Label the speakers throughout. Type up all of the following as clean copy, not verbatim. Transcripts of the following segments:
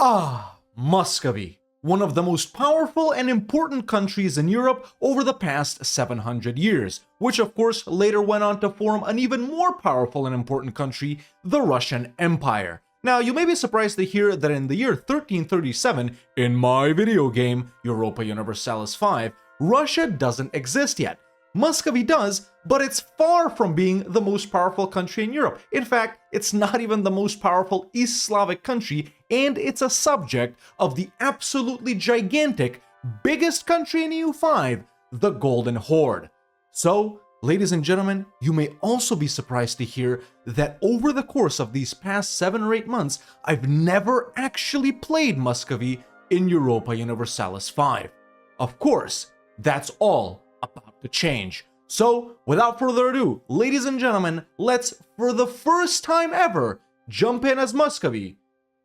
Speaker 1: Muscovy, one of the most powerful and important countries in Europe over the past 700 years, which of course later went on to form an even more powerful and important country, the Russian Empire. Now, you may be surprised to hear that in the year 1337, in my video game, Europa Universalis 5, Russia doesn't exist yet. Muscovy does, but it's far from being the most powerful country in Europe. In fact, it's not even the most powerful East Slavic country, and it's a subject of the absolutely gigantic, biggest country in EU5, the Golden Horde. So, ladies and gentlemen, you may also be surprised to hear that over the course of these past 7 or 8 months, I've never actually played Muscovy in Europa Universalis 5. Of course, that's all about to change. So, without further ado, ladies and gentlemen, let's, for the first time ever, jump in as Muscovy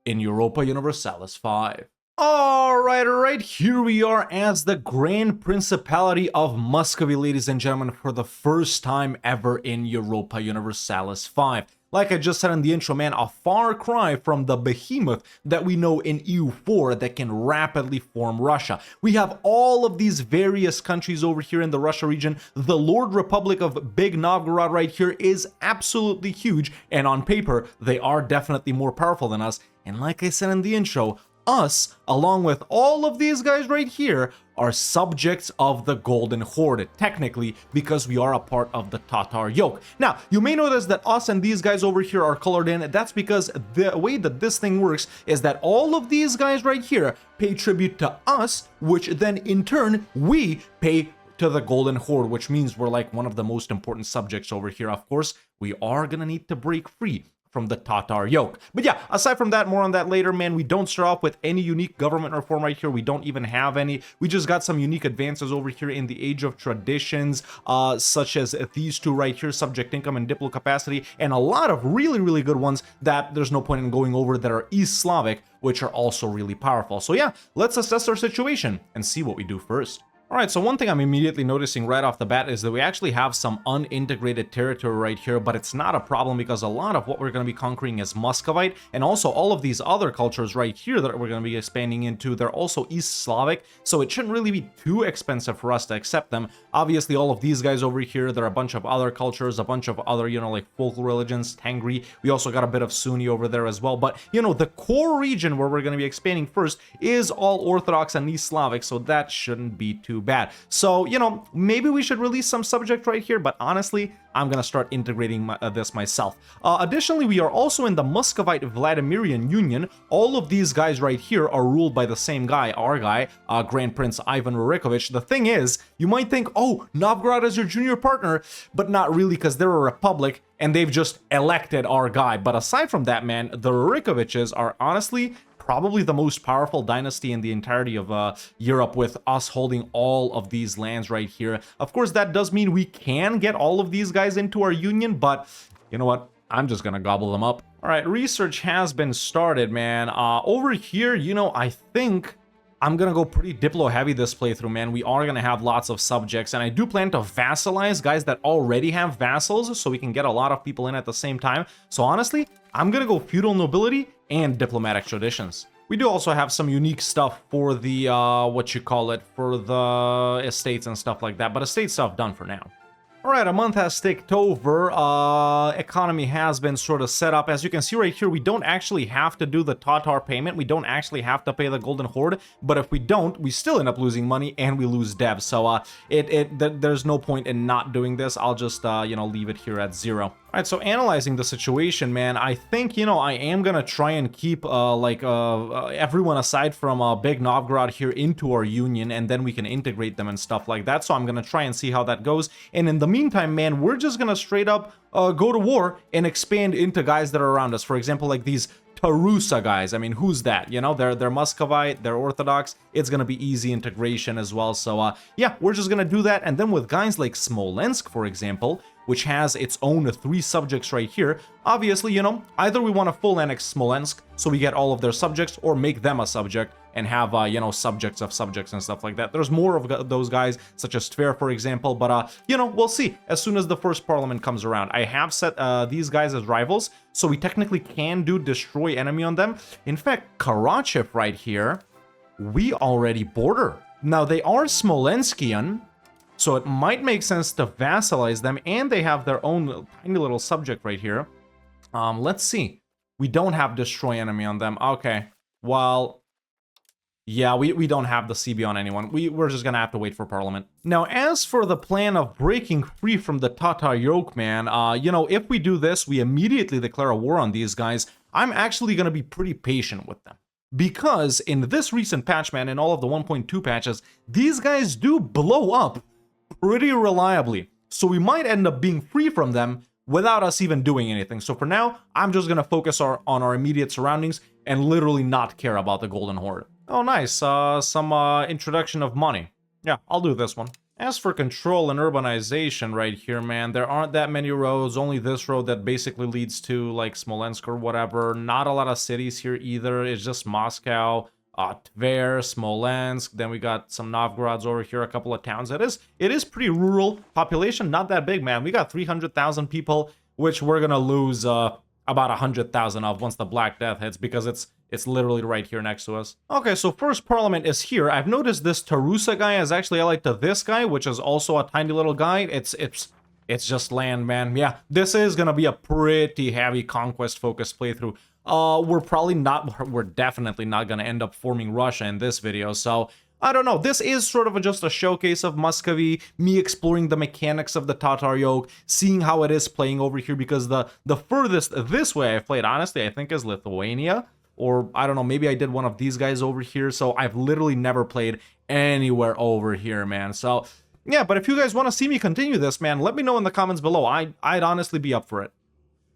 Speaker 1: in Europa Universalis 5. Alright, here we are as the Grand Principality of Muscovy, ladies and gentlemen, for the first time ever in Europa Universalis 5. Like I just said in the intro, man, a far cry from the behemoth that we know in EU4 that can rapidly form Russia. We have all of these various countries over here in the Russia region. The Lord Republic of Big Novgorod right here is absolutely huge, and on paper, they are definitely more powerful than us. And like I said in the intro, us, along with all of these guys right here, are subjects of the Golden Horde, technically, because we are a part of the Tatar yoke. Now, you may notice that us and these guys over here are colored in. That's because the way that this thing works is that all of these guys right here pay tribute to us, which then in turn, we pay to the Golden Horde, which means we're like one of the most important subjects over here. Of course, we are gonna need to break free from the Tatar yoke. But yeah, aside from that, more on that later, man. We don't start off with any unique government reform right here. We don't even have any. We just got some unique advances over here in the Age of Traditions, such as these two right here, subject income and diplo capacity, and a lot of really good ones that there's no point in going over that are East Slavic, which are also really powerful. So yeah, let's assess our situation and see what we do first. Alright, so one thing I'm immediately noticing right off the bat is that we actually have some unintegrated territory right here, but it's not a problem because a lot of what we're going to be conquering is Muscovite, and also all of these other cultures right here that we're going to be expanding into, they're also East Slavic, so it shouldn't really be too expensive for us to accept them. Obviously, all of these guys over here, there are a bunch of other cultures, a bunch of other, like folk religions, Tengri. We also got a bit of Sunni over there as well, but, the core region where we're going to be expanding first is all Orthodox and East Slavic, so that shouldn't be too bad. So, maybe we should release some subject right here, but honestly, I'm gonna start integrating this myself. Additionally, we are also in the Muscovite Vladimirian Union. All of these guys right here are ruled by the same guy, our guy, Grand Prince Ivan Rurikovich. The thing is, you might think, oh, Novgorod is your junior partner, but not really, because they're a republic and they've just elected our guy. But aside from that, man, the Rurikoviches are honestly probably the most powerful dynasty in the entirety of Europe, with us holding all of these lands right here. Of course, that does mean we can get all of these guys into our union, but you know what? I'm just gonna gobble them up. All right, research has been started, man. Over here, I think I'm gonna go pretty diplo heavy this playthrough, man. We are gonna have lots of subjects, and I do plan to vassalize guys that already have vassals, so we can get a lot of people in at the same time. So honestly, I'm gonna go feudal nobility and diplomatic traditions. We do also have some unique stuff for the, for the estates and stuff like that, but estate stuff done for now. Alright, a month has ticked over, economy has been sort of set up. As you can see right here, we don't actually have to do the Tatar payment, we don't actually have to pay the Golden Horde, but if we don't, we still end up losing money and we lose dev, so there's no point in not doing this. I'll just, leave it here at 0. Alright, so analyzing the situation, man, I think, I am gonna try and keep, everyone aside from Big Novgorod here into our union, and then we can integrate them and stuff like that, so I'm gonna try and see how that goes. And in the meantime, man, we're just gonna straight up go to war and expand into guys that are around us. For example, like these Tarusa guys. I mean, who's that? They're Muscovite, they're Orthodox. It's gonna be easy integration as well. So yeah, we're just gonna do that. And then with guys like Smolensk, for example, which has its own 3 subjects right here. Obviously, you know, either we want to full annex Smolensk, so we get all of their subjects, or make them a subject and have, you know, subjects of subjects and stuff like that. There's more of those guys, such as Tver, for example, but, you know, we'll see as soon as the first parliament comes around. I have set these guys as rivals, so we technically can do destroy enemy on them. In fact, Karachev right here, we already border. Now, they are Smolenskian, so it might make sense to vassalize them, and they have their own tiny little subject right here. Let's see. We don't have destroy enemy on them. Okay, well, yeah, we don't have the CB on anyone. We're just gonna have to wait for Parliament. Now, as for the plan of breaking free from the Tatar yoke, man, you know, if we do this, we immediately declare a war on these guys. I'm actually gonna be pretty patient with them. Because in this recent patch, man, in all of the 1.2 patches, these guys do blow up pretty reliably. So we might end up being free from them without us even doing anything. So for now, I'm just gonna focus on our immediate surroundings and literally not care about the Golden Horde. Oh, nice. Some introduction of money. Yeah, I'll do this one. As for control and urbanization right here, man, there aren't that many roads. Only this road that basically leads to, like, Smolensk or whatever. Not a lot of cities here either. It's just Moscow, Tver, Smolensk. Then we got some Novgorods over here, a couple of towns. It is pretty rural. Population, not that big, man. We got 300,000 people, which we're gonna lose about 100,000 of once the Black Death hits, because it's literally right here next to us. Okay, so first parliament is here. I've noticed this Tarusa guy is actually allied to this guy, which is also a tiny little guy. It's just land, man. Yeah, this is gonna be a pretty heavy conquest-focused playthrough. We're definitely not gonna end up forming Russia in this video, so I don't know. This is sort of just a showcase of Muscovy, me exploring the mechanics of the Tatar yoke, seeing how it is playing over here, because the furthest this way I've played, honestly, I think is Lithuania. Or, I don't know, maybe I did one of these guys over here, so I've literally never played anywhere over here, man. So, yeah, but if you guys want to see me continue this, man, let me know in the comments below. I'd honestly be up for it.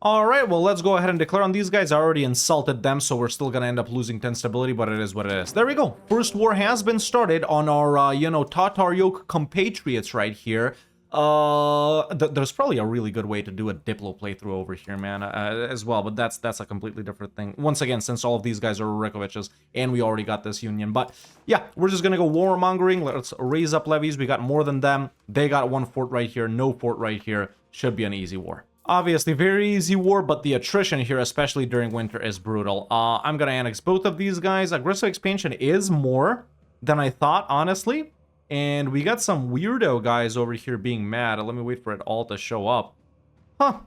Speaker 1: Alright, well, let's go ahead and declare on these guys. I already insulted them, so we're still gonna end up losing 10 stability, but it is what it is. There we go. First war has been started on our, you know, Tatar yoke compatriots right here. There's probably a really good way to do a Diplo playthrough over here, man, as well, but that's a completely different thing. Once again, since all of these guys are Rurikoviches, and we already got this union, but yeah, we're just gonna go warmongering. Let's raise up levies. We got more than them. They got one fort right here, no fort right here. Should be an easy war. Obviously, very easy war, but the attrition here, especially during winter, is brutal. I'm gonna annex both of these guys. Aggressive expansion is more than I thought, honestly. And we got some weirdo guys over here being mad. Let me wait for it all to show up. Huh.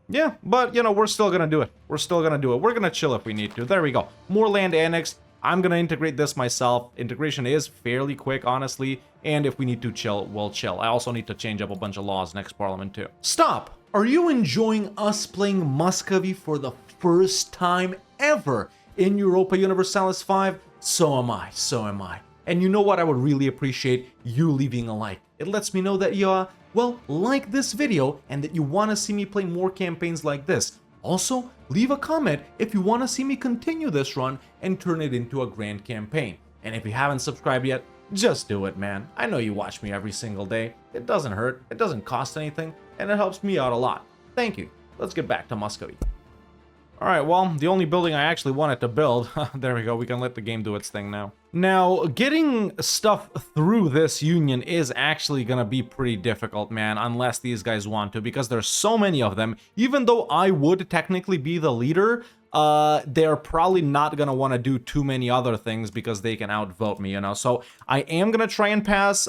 Speaker 1: Yeah, but, you know, we're still gonna do it. We're still gonna do it. We're gonna chill if we need to. There we go. More land annexed. I'm gonna integrate this myself. Integration is fairly quick, honestly. And if we need to chill, we'll chill. I also need to change up a bunch of laws next parliament, too. Stop! Are you enjoying us playing Muscovy for the first time ever in Europa Universalis 5? So am I. So am I. And you know what? I would really appreciate you leaving a like. It lets me know that you, well, like this video and that you want to see me play more campaigns like this. Also, leave a comment if you want to see me continue this run and turn it into a grand campaign. And if you haven't subscribed yet, just do it, man. I know you watch me every single day. It doesn't hurt, it doesn't cost anything, and it helps me out a lot. Thank you. Let's get back to Muscovy. Alright, well, the only building I actually wanted to build, there we go, we can let the game do its thing now. Now, getting stuff through this union is actually gonna be pretty difficult, man, unless these guys want to, because there's so many of them. Even though I would technically be the leader, they're probably not gonna want to do too many other things because they can outvote me, you know? So, I am gonna try and pass,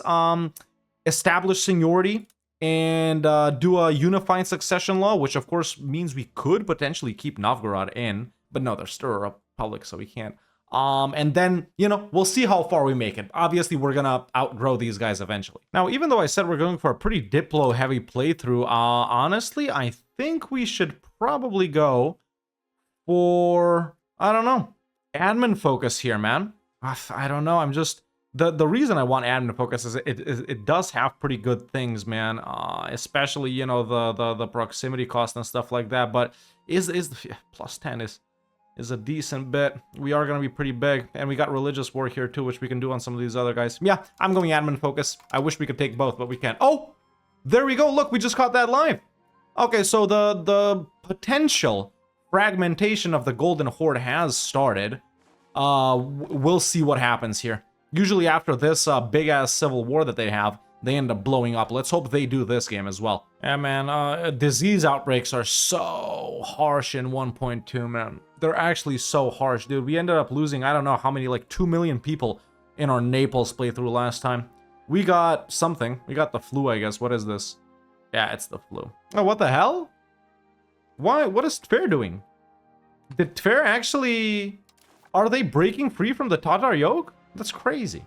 Speaker 1: establish seniority, and do a unified succession law, which of course means we could potentially keep Novgorod in, but no, they're still a republic, so we can't. And then, you know, we'll see how far we make it. Obviously, we're gonna outgrow these guys eventually. Now, even though I said we're going for a pretty Diplo-heavy playthrough, honestly, I think we should probably go for, I don't know, admin focus here, man. I don't know, I'm just... The reason I want admin focus is it does have pretty good things, man. Especially, you know, the proximity cost and stuff like that. But plus 10 is a decent bit. We are gonna be pretty big, and we got religious war here too, which we can do on some of these other guys. Yeah, I'm going admin focus. I wish we could take both, but we can't. Oh, There we go. Look, we just caught that live. Okay, so the potential fragmentation of the Golden Horde has started. We'll see what happens here. Usually after this big-ass civil war that they have, they end up blowing up. Let's hope they do this game as well. Yeah, man, disease outbreaks are so harsh in 1.2, man. They're actually so harsh, dude. We ended up losing, I don't know how many, like 2 million people in our Naples playthrough last time. We got something. We got the flu, I guess. What is this? Yeah, it's the flu. Oh, what the hell? Why? What is Tver doing? Did Tver actually... Are they breaking free from the Tatar yoke? That's crazy.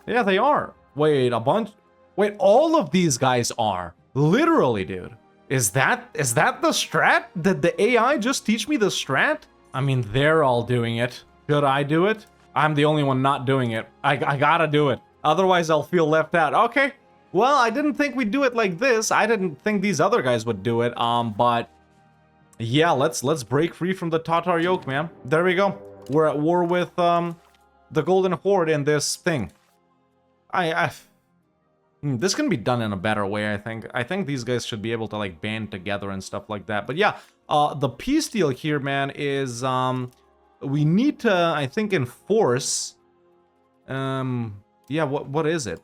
Speaker 1: Yeah, they are. Wait, a bunch... Wait, all of these guys are. Literally, dude. Is that the strat? Did the AI just teach me the strat? I mean, they're all doing it. Should I do it? I'm the only one not doing it. I gotta do it. Otherwise, I'll feel left out. Okay. Well, I didn't think we'd do it like this. I didn't think these other guys would do it. But yeah, let's break free from the Tatar yoke, man. There we go. We're at war with the Golden Horde in this thing. This can be done in a better way, I think. I think these guys should be able to like band together and stuff like that. But yeah, the peace deal here, man, is we need to, I think, enforce. Yeah, what is it?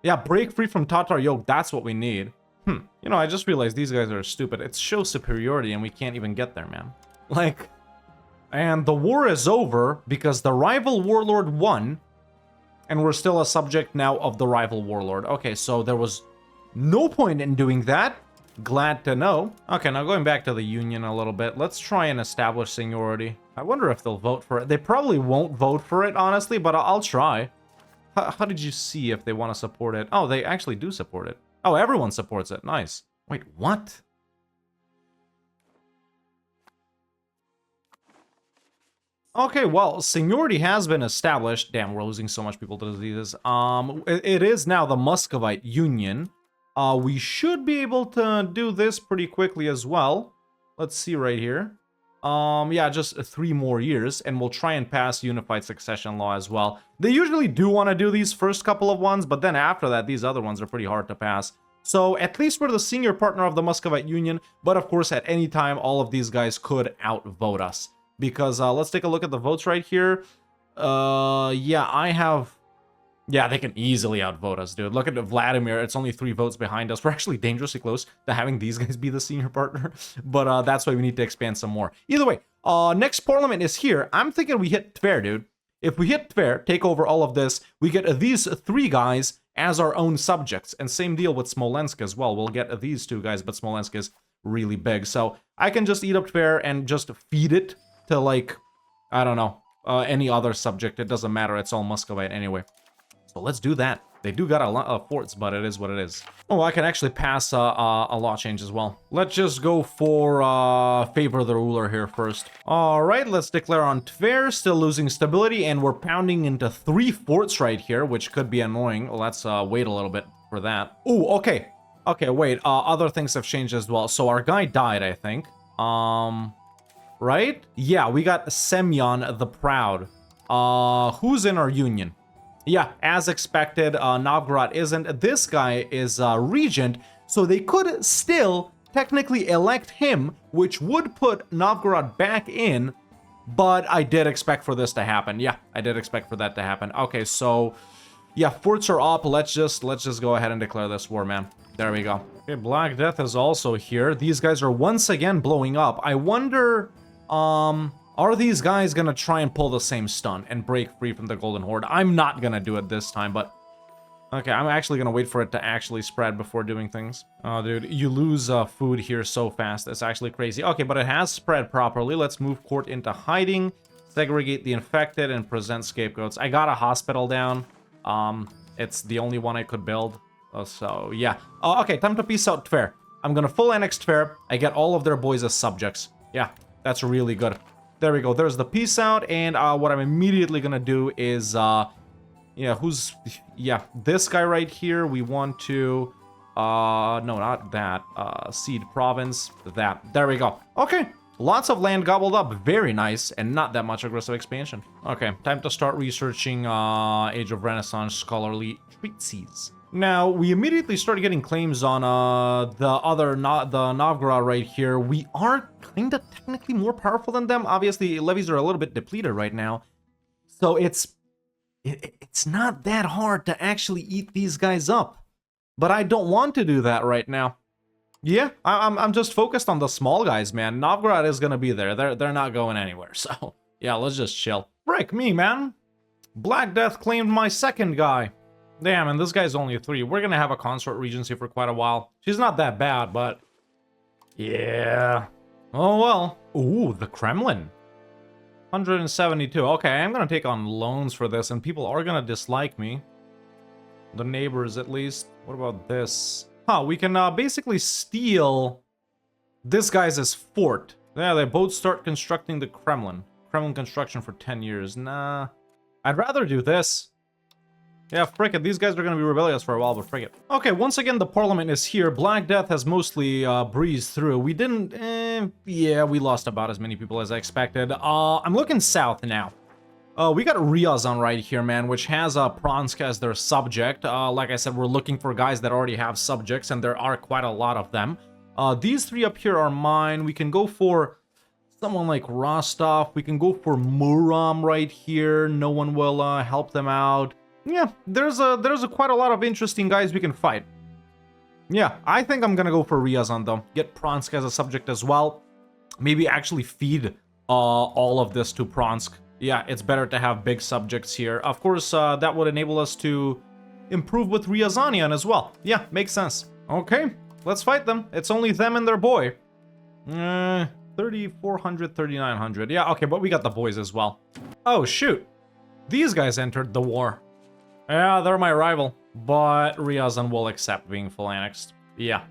Speaker 1: Yeah, break free from Tatar yoke. That's what we need. You know, I just realized these guys are stupid. It shows superiority, and we can't even get there, man. Like, and the war is over because the rival warlord won. And we're still a subject now of the rival warlord. Okay, so there was no point in doing that. Glad to know. Okay, now going back to the Union a little bit. Let's try and establish seniority. I wonder if they'll vote for it. They probably won't vote for it, honestly, but I'll try. How did you see if they want to support it? Oh, they actually do support it. Oh, everyone supports it. Nice. Wait, what? Okay, well, seniority has been established. Damn, we're losing so much people to diseases. It is now the Muscovite Union. We should be able to do this pretty quickly as well. Let's see right here. Yeah, just 3 more years, and we'll try and pass unified succession law as well. They usually do want to do these first couple of ones, but then after that, these other ones are pretty hard to pass. So at least we're the senior partner of the Muscovite Union, but of course, at any time, all of these guys could outvote us. Because let's take a look at the votes right here. Yeah, I have... Yeah, they can easily outvote us, dude. Look at Vladimir. It's only 3 votes behind us. We're actually dangerously close to having these guys be the senior partner. But that's why we need to expand some more. Either way, next parliament is here. I'm thinking we hit Tver, dude. If we hit Tver, take over all of this, we get these 3 guys as our own subjects. And same deal with Smolensk as well. We'll get these 2 guys, but Smolensk is really big. So I can just eat up Tver and just feed it to, like, I don't know, any other subject. It doesn't matter. It's all Muscovite anyway. So let's do that. They do got a lot of forts, but it is what it is. Oh, I can actually pass a law change as well. Let's just go for favor the ruler here first. All right, let's declare on Tver. Still losing stability, and we're pounding into 3 forts right here, which could be annoying. Let's wait a little bit for that. Oh, okay. Okay, wait. Other things have changed as well. So our guy died, I think. Right? Yeah, we got Semyon the Proud. Who's in our union? Yeah, as expected, Novgorod isn't. This guy is regent, so they could still technically elect him, which would put Novgorod back in, but I did expect for this to happen. Yeah, I did expect for that to happen. Okay, so yeah, forts are up. Let's just go ahead and declare this war, man. There we go. Okay, Black Death is also here. These guys are once again blowing up. I wonder... Are these guys gonna try and pull the same stunt and break free from the Golden Horde? I'm not gonna do it this time, but... Okay, I'm actually gonna wait for it to actually spread before doing things. Oh, dude, you lose food here so fast. It's actually crazy. Okay, but it has spread properly. Let's move court into hiding, segregate the infected, and present scapegoats. I got a hospital down. It's the only one I could build. So, yeah. Okay, time to peace out Tver. I'm gonna full annex Tver. I get all of their boys as subjects. Yeah, that's really good. There we go. There's the peace out, and what I'm immediately gonna do is, yeah, this guy right here. We want to, no, not that. Seed province. That. There we go. Okay, lots of land gobbled up. Very nice, and not that much aggressive expansion. Okay, time to start researching Age of Renaissance scholarly treatises. Now, we immediately started getting claims on the Novgorod right here. We are kind of technically more powerful than them. Obviously, levies are a little bit depleted right now. So it's not that hard to actually eat these guys up. But I don't want to do that right now. Yeah, I'm just focused on the small guys, man. Novgorod is gonna be there. They're not going anywhere. So, yeah, let's just chill. Frick me, man. Black Death claimed my second guy. Damn, and this guy's only 3. We're gonna have a consort regency for quite a while. She's not that bad, but... yeah. Oh, well. Ooh, the Kremlin. 172. Okay, I'm gonna take on loans for this, and people are gonna dislike me. The neighbors, at least. What about this? Huh, we can basically steal this guy's fort. Yeah, they both start constructing the Kremlin. Kremlin construction for 10 years. Nah. I'd rather do this. Yeah, frick it. These guys are going to be rebellious for a while, but frick it. Okay, once again, the parliament is here. Black Death has mostly breezed through. We didn't... yeah, we lost about as many people as I expected. I'm looking south now. We got Ryazan right here, man, which has Pronsk as their subject. Like I said, we're looking for guys that already have subjects, and there are quite a lot of them. These 3 up here are mine. We can go for someone like Rostov. We can go for Murom right here. No one will help them out. Yeah, there's quite a lot of interesting guys we can fight. Yeah, I think I'm gonna go for Ryazan though. Get Pronsk as a subject as well. Maybe actually feed all of this to Pronsk. Yeah, it's better to have big subjects here. Of course, that would enable us to improve with Ryazanian as well. Yeah, makes sense. Okay, let's fight them. It's only them and their boy. 3,400, 3,900. Yeah, okay, but we got the boys as well. Oh, shoot. These guys entered the war. Yeah, they're my rival, but Ryazan will accept being full annexed. Yeah.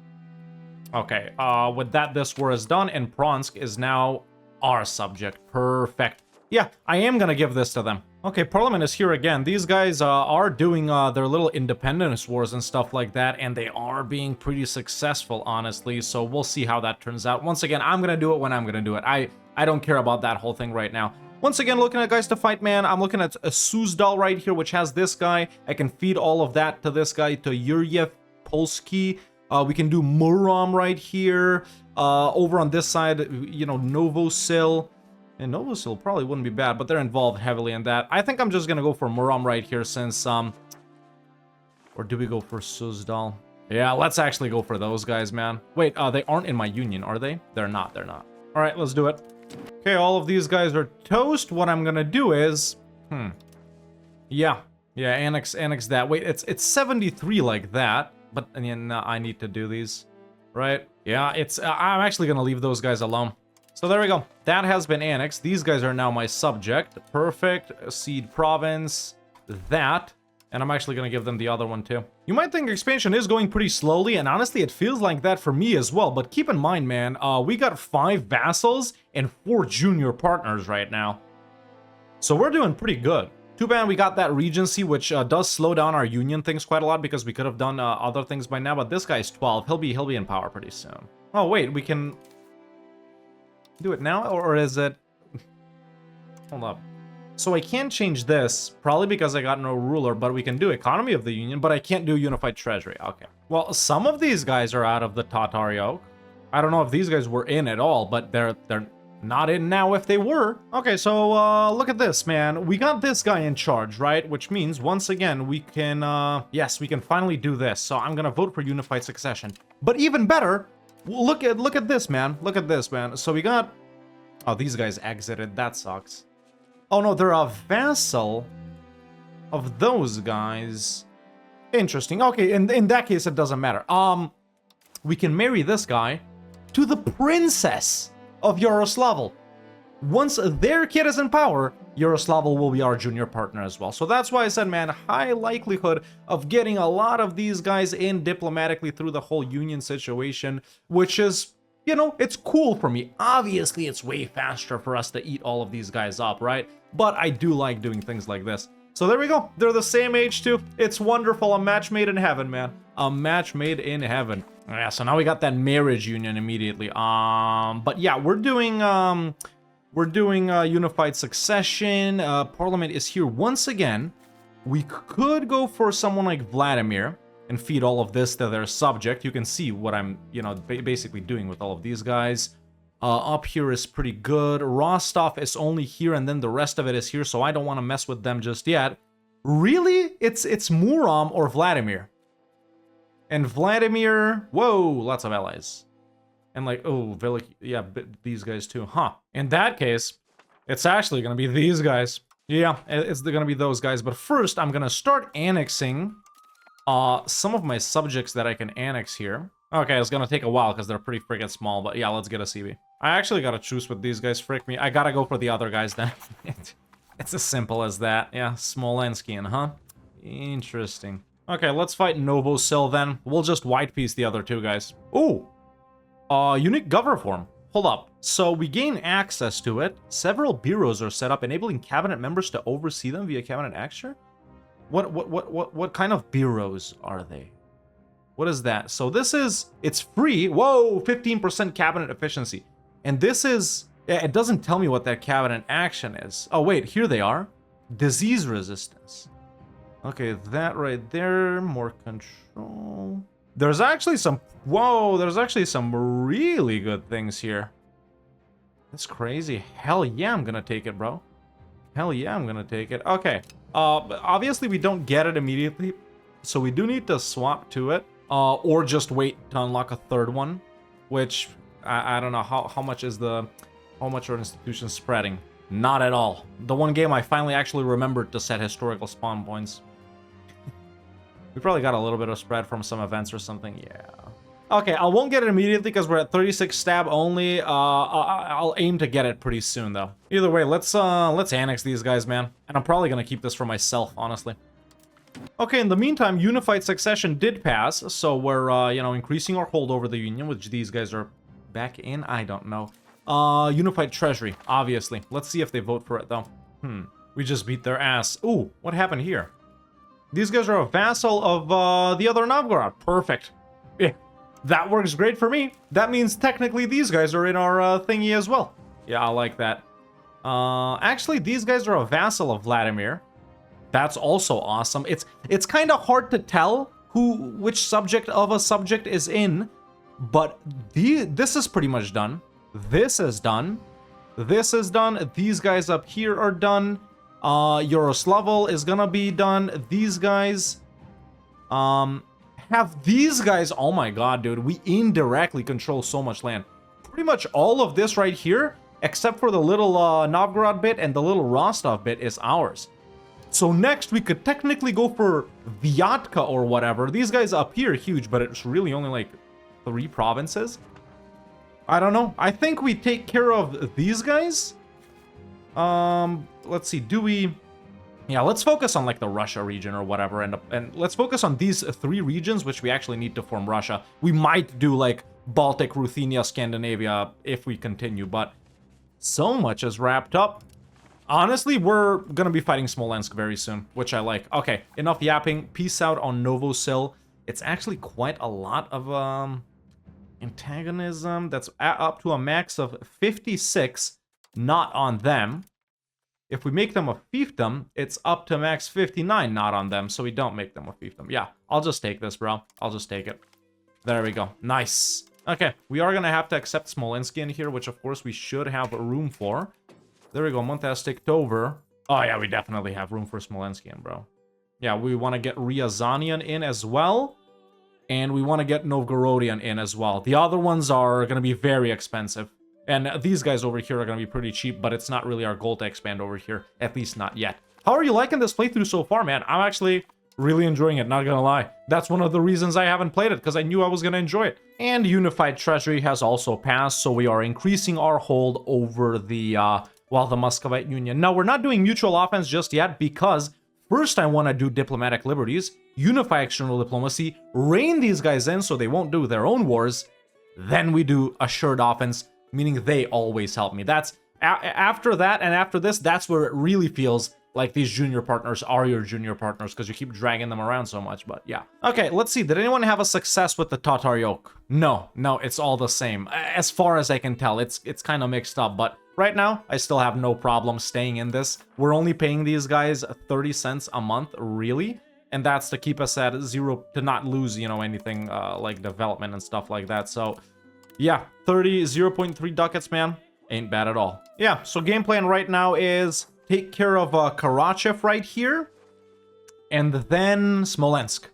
Speaker 1: Okay, with that, this war is done, and Pronsk is now our subject. Perfect. Yeah, I am gonna give this to them. Okay, Parliament is here again. These guys are doing their little independence wars and stuff like that, and they are being pretty successful, honestly, so we'll see how that turns out. Once again, I'm gonna do it when I'm gonna do it. I don't care about that whole thing right now. Once again, looking at guys to fight, man, I'm looking at a Suzdal right here, which has this guy. I can feed all of that to this guy, to Yuryev Polsky. We can do Murom right here. Over on this side, you know, Novosil. And Novosil probably wouldn't be bad, but they're involved heavily in that. I think I'm just gonna go for Murom right here since, or do we go for Suzdal? Yeah, let's actually go for those guys, man. Wait, they aren't in my union, are they? They're not, they're not. All right, let's do it. Okay, all of these guys are toast. What I'm gonna do is... Yeah, annex that. Wait, it's 73 like that. But, and I need to do these, right? Yeah, I'm actually gonna leave those guys alone. So there we go. That has been annexed. These guys are now my subject. Perfect. Seed province. That. And I'm actually gonna give them the other one too. You might think expansion is going pretty slowly, and honestly it feels like that for me as well, but keep in mind, man, we got 5 vassals and 4 junior partners right now. So we're doing pretty good. Too bad we got that regency, which does slow down our union things quite a lot, because we could have done other things by now, but this guy's 12. He'll be in power pretty soon. Oh wait, we can do it now, or is it... Hold up. So I can't change this, probably because I got no ruler, but we can do economy of the union, but I can't do unified treasury. Okay. Well, some of these guys are out of the Tatar yoke. I don't know if these guys were in at all, but they're not in now if they were. Okay, so look at this, man. We got this guy in charge, right? Which means, once again, we can, yes, we can finally do this. So I'm gonna vote for unified succession. But even better, look at this, man. Look at this, man. So we got... Oh, these guys exited. That sucks. Oh no, they're a vassal of those guys. Interesting. Okay, in that case, it doesn't matter. We can marry this guy to the princess of Yaroslavl. Once their kid is in power, Yaroslavl will be our junior partner as well. So that's why I said, man, high likelihood of getting a lot of these guys in diplomatically through the whole union situation, which is... You know, it's cool for me. Obviously, it's way faster for us to eat all of these guys up, right? But I do like doing things like this. So there we go. They're the same age too. It's wonderful. A match made in heaven, man. A match made in heaven. Yeah, so now we got that marriage union immediately. But yeah, we're doing unified succession. Parliament is here once again. We could go for someone like Vladimir. and feed all of this to their subject. You can see what I'm, you know, basically doing with all of these guys. Up here is pretty good. Rostov is only here, and then the rest of it is here, so I don't want to mess with them just yet. Really? It's Murom or Vladimir. And Vladimir... Whoa, lots of allies. And like, oh, yeah, these guys too. Huh. In that case, it's actually going to be these guys. Yeah, it's going to be those guys. But first, I'm going to start annexing some of my subjects that I can annex here. Okay, it's going to take a while because they're pretty freaking small. But yeah, let's get a CB. I actually got to choose with these guys. Frick me. I got to go for the other guys then. It's as simple as that. Yeah, Smolenskian, huh? Interesting. Okay, let's fight Novosil then. We'll just white piece the other two guys. Ooh! Unique governor form. Hold up. So we gain access to it. Several bureaus are set up, enabling cabinet members to oversee them via cabinet action? What kind of bureaus are they? What is that? So this is... It's free. Whoa! 15% cabinet efficiency. And this is... It doesn't tell me what that cabinet action is. Oh, wait. Here they are. Disease resistance. Okay, that right there. More control. There's actually some... Whoa, there's actually some really good things here. That's crazy. Hell yeah, I'm gonna take it, bro. Hell yeah, I'm gonna take it. Okay. Obviously, we don't get it immediately, so we do need to swap to it. Or just wait to unlock a third one, which... I don't know. How much is the... How much are institutions spreading? Not at all. The one game I finally actually remembered to set historical spawn points. We probably got a little bit of spread from some events or something. Yeah. Okay, I won't get it immediately because we're at 36 stab only. I'll aim to get it pretty soon though. Either way, let's annex these guys, man. And I'm probably gonna keep this for myself, honestly. Okay, in the meantime, unified succession did pass, so we're you know, increasing our hold over the union, which these guys are back in. I don't know. Unified treasury, obviously. Let's see if they vote for it though. We just beat their ass. Ooh, what happened here? These guys are a vassal of the other Novgorod. Perfect. Yeah, that works great for me. That means technically these guys are in our thingy as well. Yeah, I like that. Actually, these guys are a vassal of Vladimir. That's also awesome. It's kind of hard to tell which subject of a subject is in, but this is pretty much done. This is done. This is done. These guys up here are done. Yaroslavl is gonna be done. These guys have these guys. Oh my god, dude, we indirectly control so much land. Pretty much all of this right here, except for the little Novgorod bit and the little Rostov bit, is ours. So next we could technically go for Vyatka or whatever. These guys up here are huge, but it's really only like 3 provinces. I don't know. I think we take care of these guys. Let's see. Do we... Yeah, let's focus on like the Russia region or whatever, and let's focus on these 3 regions, which we actually need to form Russia. We might do like Baltic, Ruthenia, Scandinavia if we continue, but so much is wrapped up. Honestly, we're gonna be fighting Smolensk very soon, which I like. Okay, enough yapping. Peace out on Novosil. It's actually quite a lot of antagonism. That's up to a max of 56, not on them. If we make them a fiefdom, it's up to max 59, not on them, so we don't make them a fiefdom. Yeah, I'll just take this, bro. I'll just take it. There we go. Nice. Okay, we are gonna have to accept Smolensk in here, which of course we should have room for. There we go, Montas ticked over. Oh yeah, we definitely have room for Smolenskian, bro. Yeah, we want to get Ryazanian in as well. And we want to get Novgorodian in as well. The other ones are going to be very expensive. And these guys over here are going to be pretty cheap, but it's not really our goal to expand over here. At least not yet. How are you liking this playthrough so far, man? I'm actually really enjoying it, not gonna lie. That's one of the reasons I haven't played it, because I knew I was gonna enjoy it. And Unified Treasury has also passed, so we are increasing our hold over the, the Muscovite Union. Now, we're not doing mutual offense just yet, because first I want to do diplomatic liberties, unify external diplomacy, rein these guys in so they won't do their own wars, then we do assured offense, meaning they always help me. That's, after that and after this, that's where it really feels like these junior partners are your junior partners, because you keep dragging them around so much, but yeah. Okay, let's see. Did anyone have a success with the Tatar yoke? No, it's all the same. As far as I can tell, it's kind of mixed up, but right now, I still have no problem staying in this. We're only paying these guys 30 cents a month, really, and that's to keep us at 0 to not lose, you know, anything like development and stuff like that. So yeah, 0.3 ducats, man, ain't bad at all. Yeah, so game plan right now is take care of Karachev right here, and then Smolensk.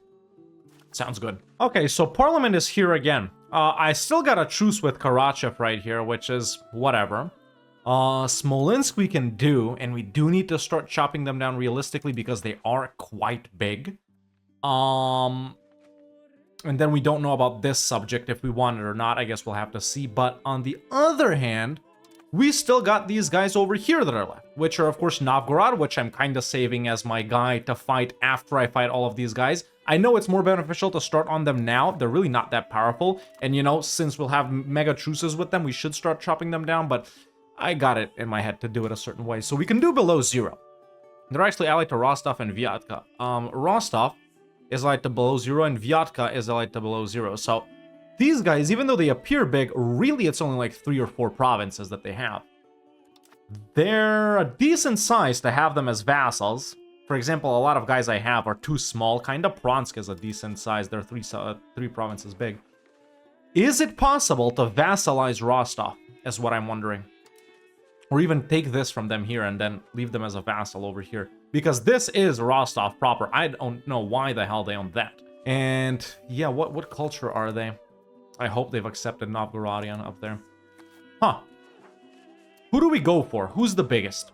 Speaker 1: Sounds good. Okay, so Parliament is here again. I still got a truce with Karachev right here, which is whatever. Smolensk we can do, and we do need to start chopping them down realistically because they are quite big. And then we don't know about this subject if we want it or not. I guess we'll have to see. But on the other hand, we still got these guys over here that are left, which are, of course, Novgorod, which I'm kind of saving as my guy to fight after I fight all of these guys. I know it's more beneficial to start on them now. They're really not that powerful. And, you know, since we'll have mega truces with them, we should start chopping them down. But I got it in my head to do it a certain way. So we can do below 0. They're actually allied to Rostov and Vyatka. Rostov is allied to below 0, and Vyatka is allied to below 0. So these guys, even though they appear big, really it's only like 3 or 4 provinces that they have. They're a decent size to have them as vassals. For example, a lot of guys I have are too small. Kind of Pronsk is a decent size. They're 3 provinces big. Is it possible to vassalize Rostov, is what I'm wondering. Or even take this from them here and then leave them as a vassal over here. Because this is Rostov proper. I don't know why the hell they own that. And yeah, what culture are they? I hope they've accepted Novgorodian up there. Huh. Who do we go for? Who's the biggest?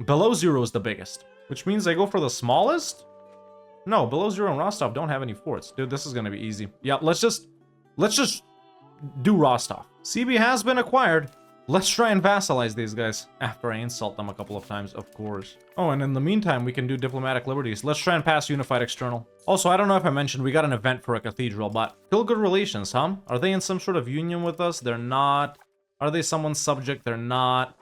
Speaker 1: Below 0 is the biggest. Which means I go for the smallest? No, below 0 and Rostov don't have any forts. Dude, this is gonna be easy. Yeah, let's just do Rostov. CB has been acquired. Let's try and vassalize these guys after I insult them a couple of times, of course. Oh, and in the meantime, we can do diplomatic liberties. Let's try and pass unified external. Also, I don't know if I mentioned, we got an event for a cathedral, but still good relations, huh? Are they in some sort of union with us? They're not. Are they someone's subject? They're not.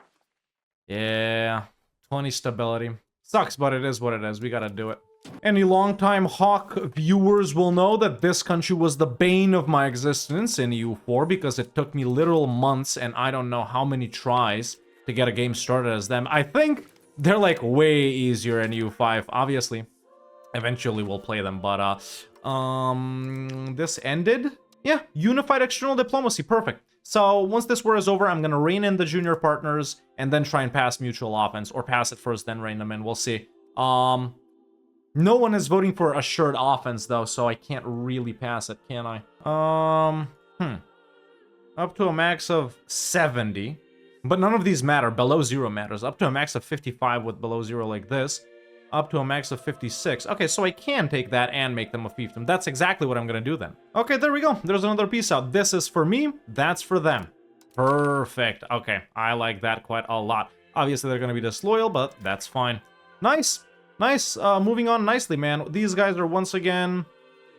Speaker 1: Yeah, 20 stability. Sucks, but it is what it is. We gotta do it. Any longtime Hawk viewers will know that this country was the bane of my existence in EU4 because it took me literal months and I don't know how many tries to get a game started as them. I think they're like way easier in EU5, obviously. Eventually we'll play them, but this ended? Yeah, unified external diplomacy, perfect. So once this war is over, I'm gonna rein in the junior partners and then try and pass mutual offense, or pass it first, then rein them in. We'll see. No one is voting for assured offense, though, so I can't really pass it, can I? Up to a max of 70. But none of these matter. Below 0 matters. Up to a max of 55 with below 0 like this. Up to a max of 56. Okay, so I can take that and make them a fiefdom. That's exactly what I'm gonna do then. Okay, there we go. There's another piece out. This is for me. That's for them. Perfect. Okay, I like that quite a lot. Obviously, they're gonna be disloyal, but that's fine. Nice. Nice, moving on nicely, man. These guys are once again...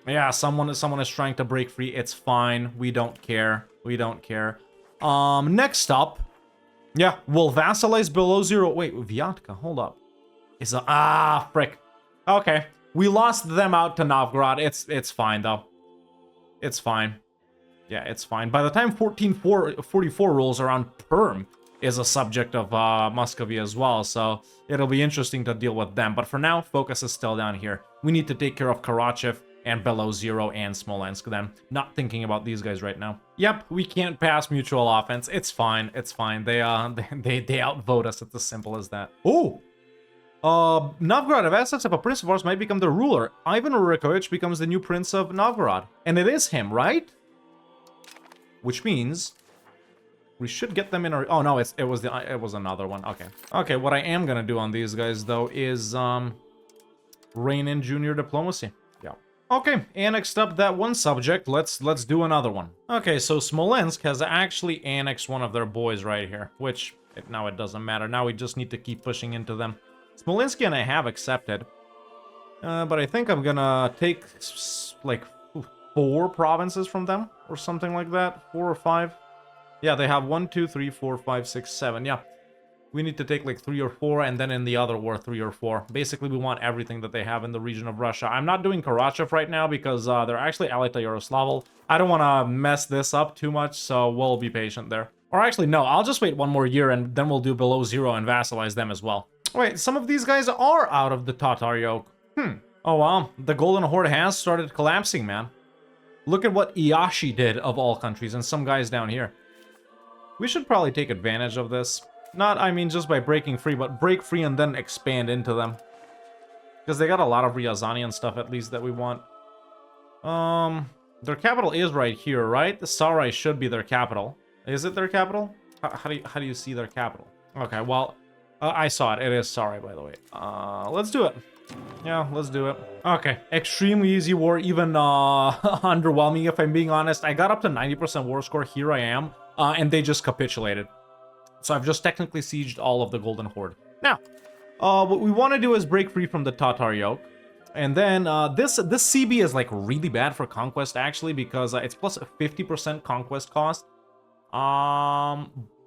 Speaker 1: Yeah, someone is trying to break free. It's fine. We don't care. We don't care. Next up... Yeah, we'll vassalize below 0. Wait, Vyatka, hold up. Is a... Ah, frick. Okay. We lost them out to Novgorod. It's fine, though. It's fine. Yeah, it's fine. By the time 1444 rolls around, Perm is a subject of Muscovy as well, so it'll be interesting to deal with them. But for now, focus is still down here. We need to take care of Karachev and below 0 and Smolensk then. Not thinking about these guys right now. Yep, we can't pass mutual offense. It's fine. It's fine. They outvote us. It's as simple as that. Oh! Novgorod of assets of a prince of ours might become the ruler. Ivan Rurikovich becomes the new prince of Novgorod. And it is him, right? Which means... we should get them in our... Oh, no, it was another one. Okay. Okay, what I am gonna do on these guys, though, is, rein in junior diplomacy. Yeah. Okay, annexed up that one subject. Let's do another one. Okay, so Smolensk has actually annexed one of their boys right here, which now it doesn't matter. Now we just need to keep pushing into them. Smolensk and I have accepted. But I think I'm gonna take, like, 4 provinces from them, or something like that. 4 or 5. Yeah, they have 1, 2, 3, 4, 5, 6, 7. Yeah. We need to take like 3 or 4, and then in the other war, 3 or 4. Basically, we want everything that they have in the region of Russia. I'm not doing Karachev right now because they're actually allied to Yaroslavl. I don't want to mess this up too much, so we'll be patient there. Or actually, no, I'll just wait 1 more year, and then we'll do below 0 and vassalize them as well. Wait, some of these guys are out of the Tatar yoke. Oh, wow. The Golden Horde has started collapsing, man. Look at what Iashi did, of all countries, and some guys down here. We should probably take advantage of this. Not, I mean, just by breaking free, but break free and then expand into them. Because they got a lot of Ryazanian stuff, at least, that we want. Their capital is right here, right? The Sarai should be their capital. Is it their capital? How do you see their capital? Okay, well, I saw it. It is Sarai, by the way. Let's do it. Yeah, let's do it. Okay, extremely easy war, even underwhelming if I'm being honest. I got up to 90% war score, here I am, and they just capitulated. So I've just technically sieged all of the Golden Horde. Now, what we want to do is break free from the Tatar yoke. And then this CB is like really bad for conquest actually, because it's plus 50% conquest cost.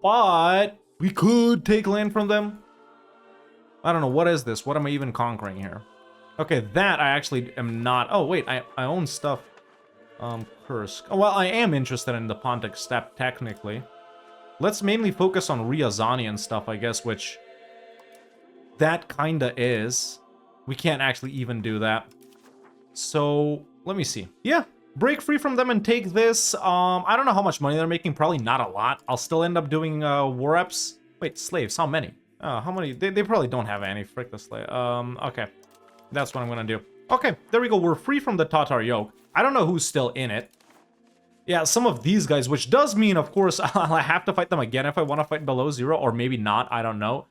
Speaker 1: But we could take land from them. I don't know, what is this? What am I even conquering here? Okay, that I actually am not. Oh, wait, I own stuff. Kursk. Oh, well, I am interested in the Pontic Steppe, technically. Let's mainly focus on Ryazanian stuff, I guess, which that kinda is. We can't actually even do that. So, let me see. Yeah, break free from them and take this. I don't know how much money they're making, probably not a lot. I'll still end up doing war reps. Wait, slaves, how many? How many? They probably don't have any. Frick the slave. Okay. That's what I'm gonna do. Okay, there we go. We're free from the Tatar yoke. I don't know who's still in it. Yeah, some of these guys, which does mean, of course, I'll have to fight them again if I want to fight below 0, or maybe not. I don't know.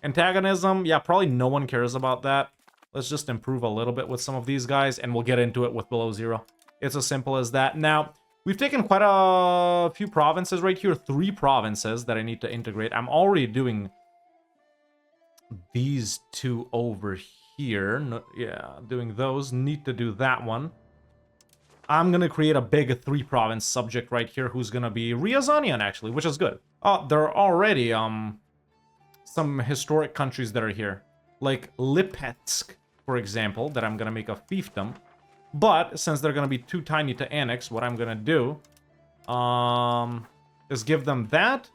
Speaker 1: Antagonism, yeah, probably no one cares about that. Let's just improve a little bit with some of these guys, and we'll get into it with below 0. It's as simple as that. Now, we've taken quite a few provinces right here. 3 provinces that I need to integrate. I'm already doing these 2 over here. No, yeah, doing those. Need to do that one. I'm going to create a big 3-province subject right here who's going to be Ryazanian, actually, which is good. There are already some historic countries that are here. Like Lipetsk, for example, that I'm going to make a fiefdom. But since they're going to be too tiny to annex, what I'm going to do is give them that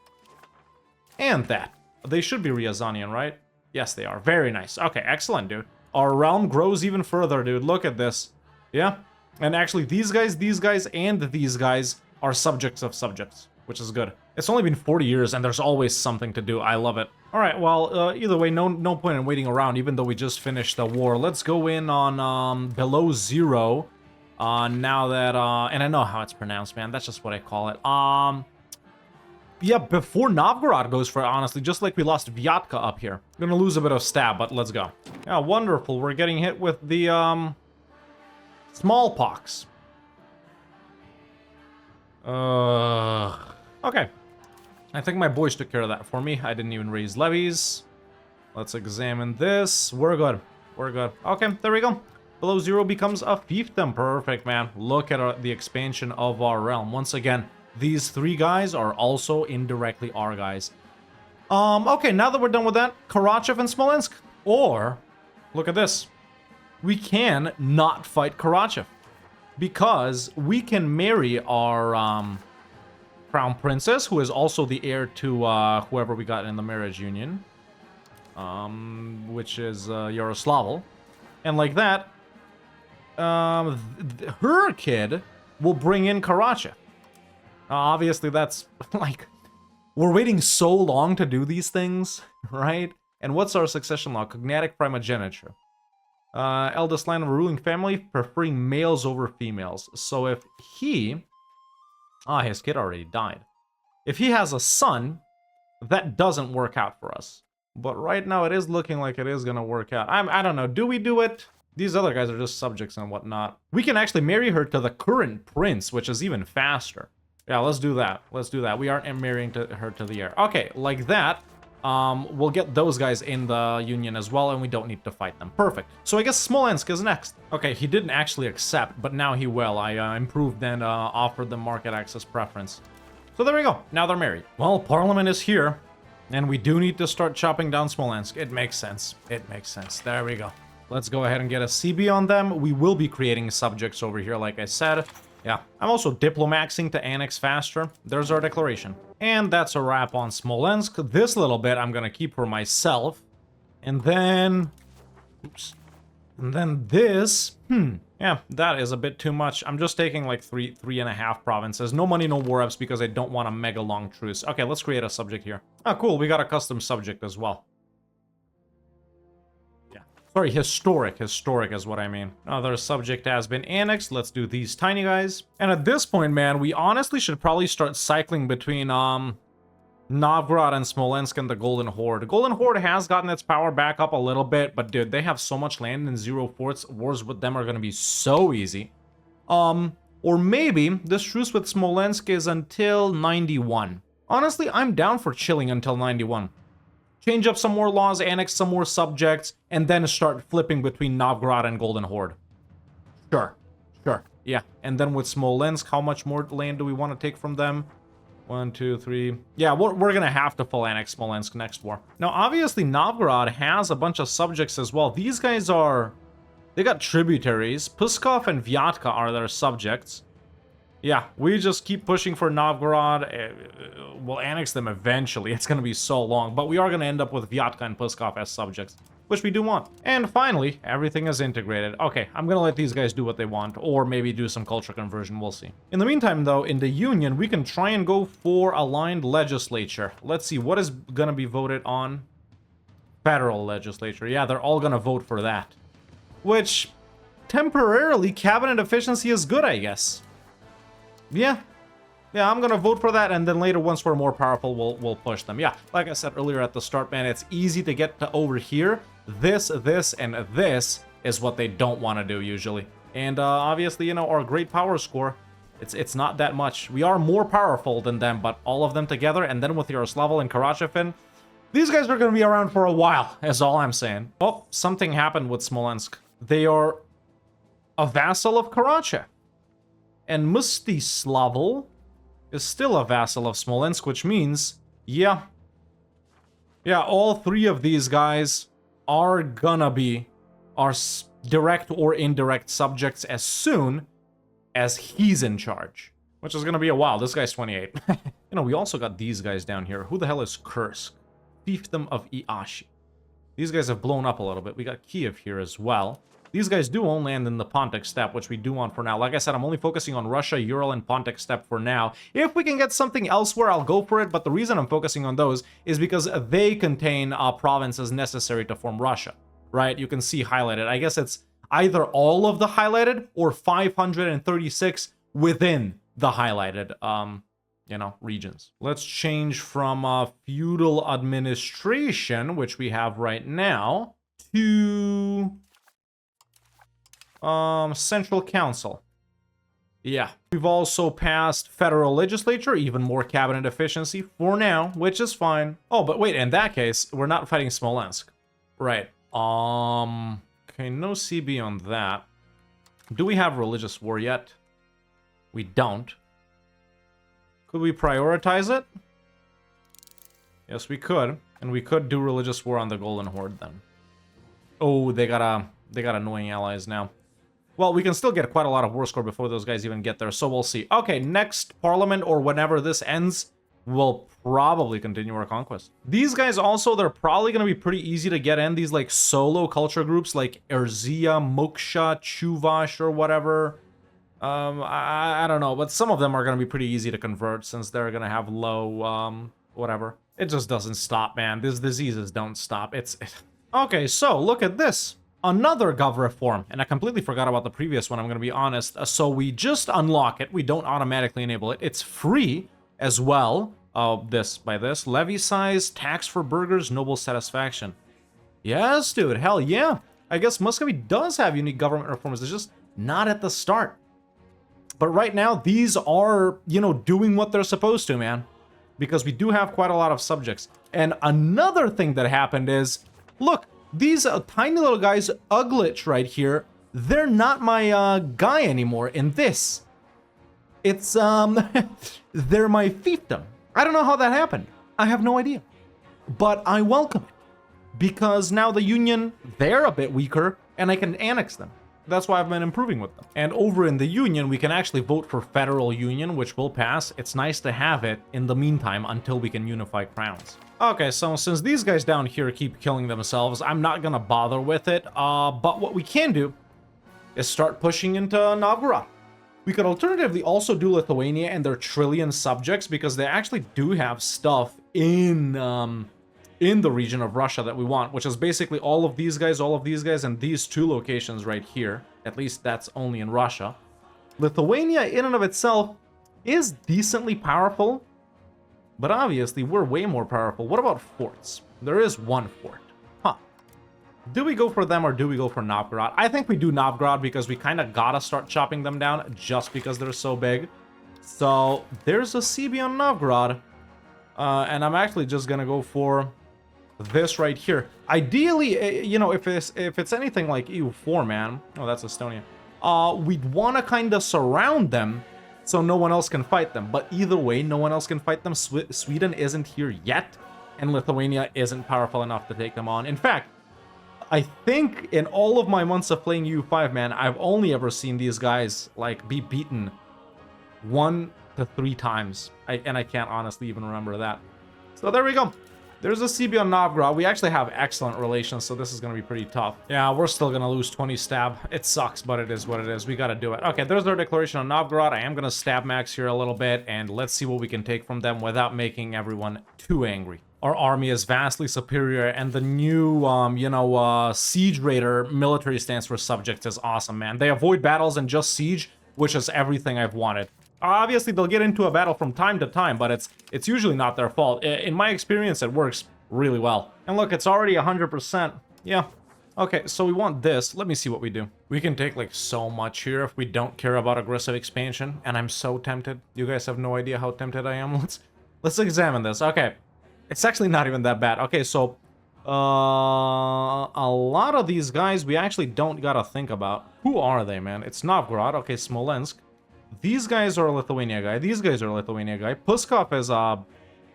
Speaker 1: and that. They should be Ryazanian, right? Yes, they are. Very nice. Okay, excellent, dude. Our realm grows even further, dude. Look at this. Yeah? And actually, these guys, and these guys are subjects of subjects, which is good. It's only been 40 years, and there's always something to do. I love it. All right, well, either way, no point in waiting around, even though we just finished the war. Let's go in on below 0. Now that, and I know how it's pronounced, man. That's just what I call it. Yeah, before Novgorod goes for it, honestly, just like we lost Vyatka up here. Gonna lose a bit of stab, but let's go. Yeah, wonderful. We're getting hit with the, smallpox. Okay. I think my boys took care of that for me. I didn't even raise levies. Let's examine this. We're good. We're good. Okay, there we go. Below 0 becomes a fiefdom. Perfect, man. Look at the expansion of our realm. Once again, these 3 guys are also indirectly our guys. Okay, now that we're done with that, Karachev and Smolensk. Or, look at this. We can not fight Karachev. Because we can marry our, crown princess, who is also the heir to, whoever we got in the marriage union. Which is, Yaroslavl. And like that, her kid will bring in Karachev. Obviously, that's, like, we're waiting so long to do these things, right? And what's our succession law? Cognatic primogeniture. Eldest line of a ruling family, preferring males over females. So if he... his kid already died. If he has a son, that doesn't work out for us. But right now, it is looking like it is going to work out. I don't know. Do we do it? These other guys are just subjects and whatnot. We can actually marry her to the current prince, which is even faster. Yeah, let's do that. Let's do that. We aren't marrying her to the heir. Okay, like that. We'll get those guys in the union as well, and we don't need to fight them. Perfect. So I guess Smolensk is next. Okay, he didn't actually accept, but now he will. I improved and offered them market access preference. So there we go. Now they're married. Well, Parliament is here, and we do need to start chopping down Smolensk. It makes sense. It makes sense. There we go. Let's go ahead and get a CB on them. We will be creating subjects over here, like I said. Yeah, I'm also diplomaxing to annex faster. There's our declaration. And that's a wrap on Smolensk. This little bit I'm gonna keep for myself. And then... Oops. And then this, yeah, that is a bit too much. I'm just taking like three and a half provinces. No money, no war ups because I don't want a mega long truce. Okay, let's create a subject here. Oh, cool, we got a custom subject as well. Yeah, sorry, historic is what I mean. Another subject has been annexed. Let's do these tiny guys. And at this point, man, we honestly should probably start cycling between, Novgorod and Smolensk and the Golden Horde. The Golden Horde has gotten its power back up a little bit, but dude, they have so much land and 0 forts. Wars with them are gonna be so easy. Or maybe this truce with Smolensk is until 91. Honestly, I'm down for chilling until 91. Change up some more laws, annex some more subjects, and then start flipping between Novgorod and Golden Horde. Sure. Yeah, and then with Smolensk, how much more land do we want to take from them? 1, 2, 3. Yeah, we're gonna have to full annex Smolensk next war. Now, obviously, Novgorod has a bunch of subjects as well. These guys they got tributaries. Puskov and Vyatka are their subjects. Yeah, we just keep pushing for Novgorod. We'll annex them eventually. It's gonna be so long, but we are gonna end up with Vyatka and Puskov as subjects, which we do want. And finally, everything is integrated. Okay, I'm gonna let these guys do what they want, or maybe do some culture conversion, we'll see. In the meantime, though, in the Union, we can try and go for aligned legislature. Let's see, what is gonna be voted on? Federal legislature. Yeah, they're all gonna vote for that. Which, temporarily, cabinet efficiency is good, I guess. Yeah, I'm gonna vote for that, and then later, once we're more powerful, we'll push them. Yeah, like I said earlier at the start, man, it's easy to get to over here. This, and this is what they don't want to do usually. And obviously, you know, our great power score, it's not that much. We are more powerful than them, but all of them together, and then with Yaroslavl and Karachevin, these guys are gonna be around for a while, is all I'm saying. Oh, something happened with Smolensk. They are a vassal of Karachev. And Mstislavl is still a vassal of Smolensk, which means, yeah, all three of these guys are gonna be our direct or indirect subjects as soon as he's in charge, which is gonna be a while. This guy's 28. You know, we also got these guys down here. Who the hell is Kursk? Fiefdom of Iashi. These guys have blown up a little bit. We got Kiev here as well. These guys do own land in the Pontic Steppe, which we do want for now. Like I said, I'm only focusing on Russia, Ural, and Pontic Steppe for now. If we can get something elsewhere, I'll go for it, but the reason I'm focusing on those is because they contain provinces necessary to form Russia, right? You can see highlighted. I guess it's either all of the highlighted or 536 within the highlighted, you know, regions. Let's change from feudal administration, which we have right now, to Central Council. Yeah. We've also passed federal legislature, even more cabinet efficiency for now, which is fine. Oh, but wait, in that case, we're not fighting Smolensk. Right. Okay, no CB on that. Do we have religious war yet? We don't. Could we prioritize it? Yes, we could. And we could do religious war on the Golden Horde then. Oh, they got annoying allies now. Well, we can still get quite a lot of war score before those guys even get there, so we'll see. Okay, next parliament, or whenever this ends, we'll probably continue our conquest. These guys also, they're probably going to be pretty easy to get in. These, like, solo culture groups, like Erzia, Moksha, Chuvash, or whatever. I don't know, but some of them are going to be pretty easy to convert, since they're going to have low, whatever. It just doesn't stop, man. These diseases don't stop. Okay, so, look at this. Another gov reform, and I completely forgot about the previous one, I'm going to be honest. So we just unlock it. We don't automatically enable it. It's free as well. By this. Levy size, tax for burghers, noble satisfaction. Yes, dude. Hell yeah. I guess Muscovy does have unique government reforms. It's just not at the start. But right now, these are, you know, doing what they're supposed to, man. Because we do have quite a lot of subjects. And another thing that happened is, look, these tiny little guys, Uglich right here, they're not my guy anymore in this. It's, they're my fiefdom. I don't know how that happened. I have no idea. But I welcome it. Because now the Union, they're a bit weaker, and I can annex them. That's why I've been improving with them. And over in the Union, we can actually vote for Federal Union, which will pass. It's nice to have it in the meantime until we can unify crowns. Okay, so since these guys down here keep killing themselves, I'm not gonna bother with it. But what we can do is start pushing into Novgorod. We could alternatively also do Lithuania and their trillion subjects, because they actually do have stuff in the region of Russia that we want, which is basically all of these guys, and these two locations right here. At least that's only in Russia. Lithuania in and of itself is decently powerful, but obviously we're way more powerful. What about forts? There is one fort. Huh. Do we go for them or do we go for Novgorod? I think we do Novgorod because we kind of gotta start chopping them down just because they're so big. So there's a CB on Novgorod, and I'm actually just gonna go for this right here. Ideally, you know, if it's anything like EU4, man. Oh, that's Estonia. We'd want to kind of surround them so no one else can fight them. But either way, no one else can fight them. Sweden isn't here yet, and Lithuania isn't powerful enough to take them on. In fact, I think in all of my months of playing EU5, man, I've only ever seen these guys like be beaten 1 to 3 times. And I can't honestly even remember that. So there we go. There's a CB on Novgorod. We actually have excellent relations, so this is going to be pretty tough. Yeah, we're still going to lose 20 stab. It sucks, but it is what it is. We got to do it. Okay, there's our declaration on Novgorod. I am going to stab max here a little bit, and let's see what we can take from them without making everyone too angry. Our army is vastly superior, and the new, Siege Raider military stance for subjects is awesome, man. They avoid battles and just siege, which is everything I've wanted. Obviously, they'll get into a battle from time to time, but it's usually not their fault. In my experience, it works really well. And look, it's already 100%. Yeah. Okay, so we want this. Let me see what we do. We can take, like, so much here if we don't care about aggressive expansion, and I'm so tempted. You guys have no idea how tempted I am. Let's examine this. Okay. It's actually not even that bad. Okay, so a lot of these guys we actually don't gotta think about. Who are they, man? It's Novgorod. Okay, Smolensk. These guys are a Lithuania guy. These guys are a Lithuania guy. Puskov is a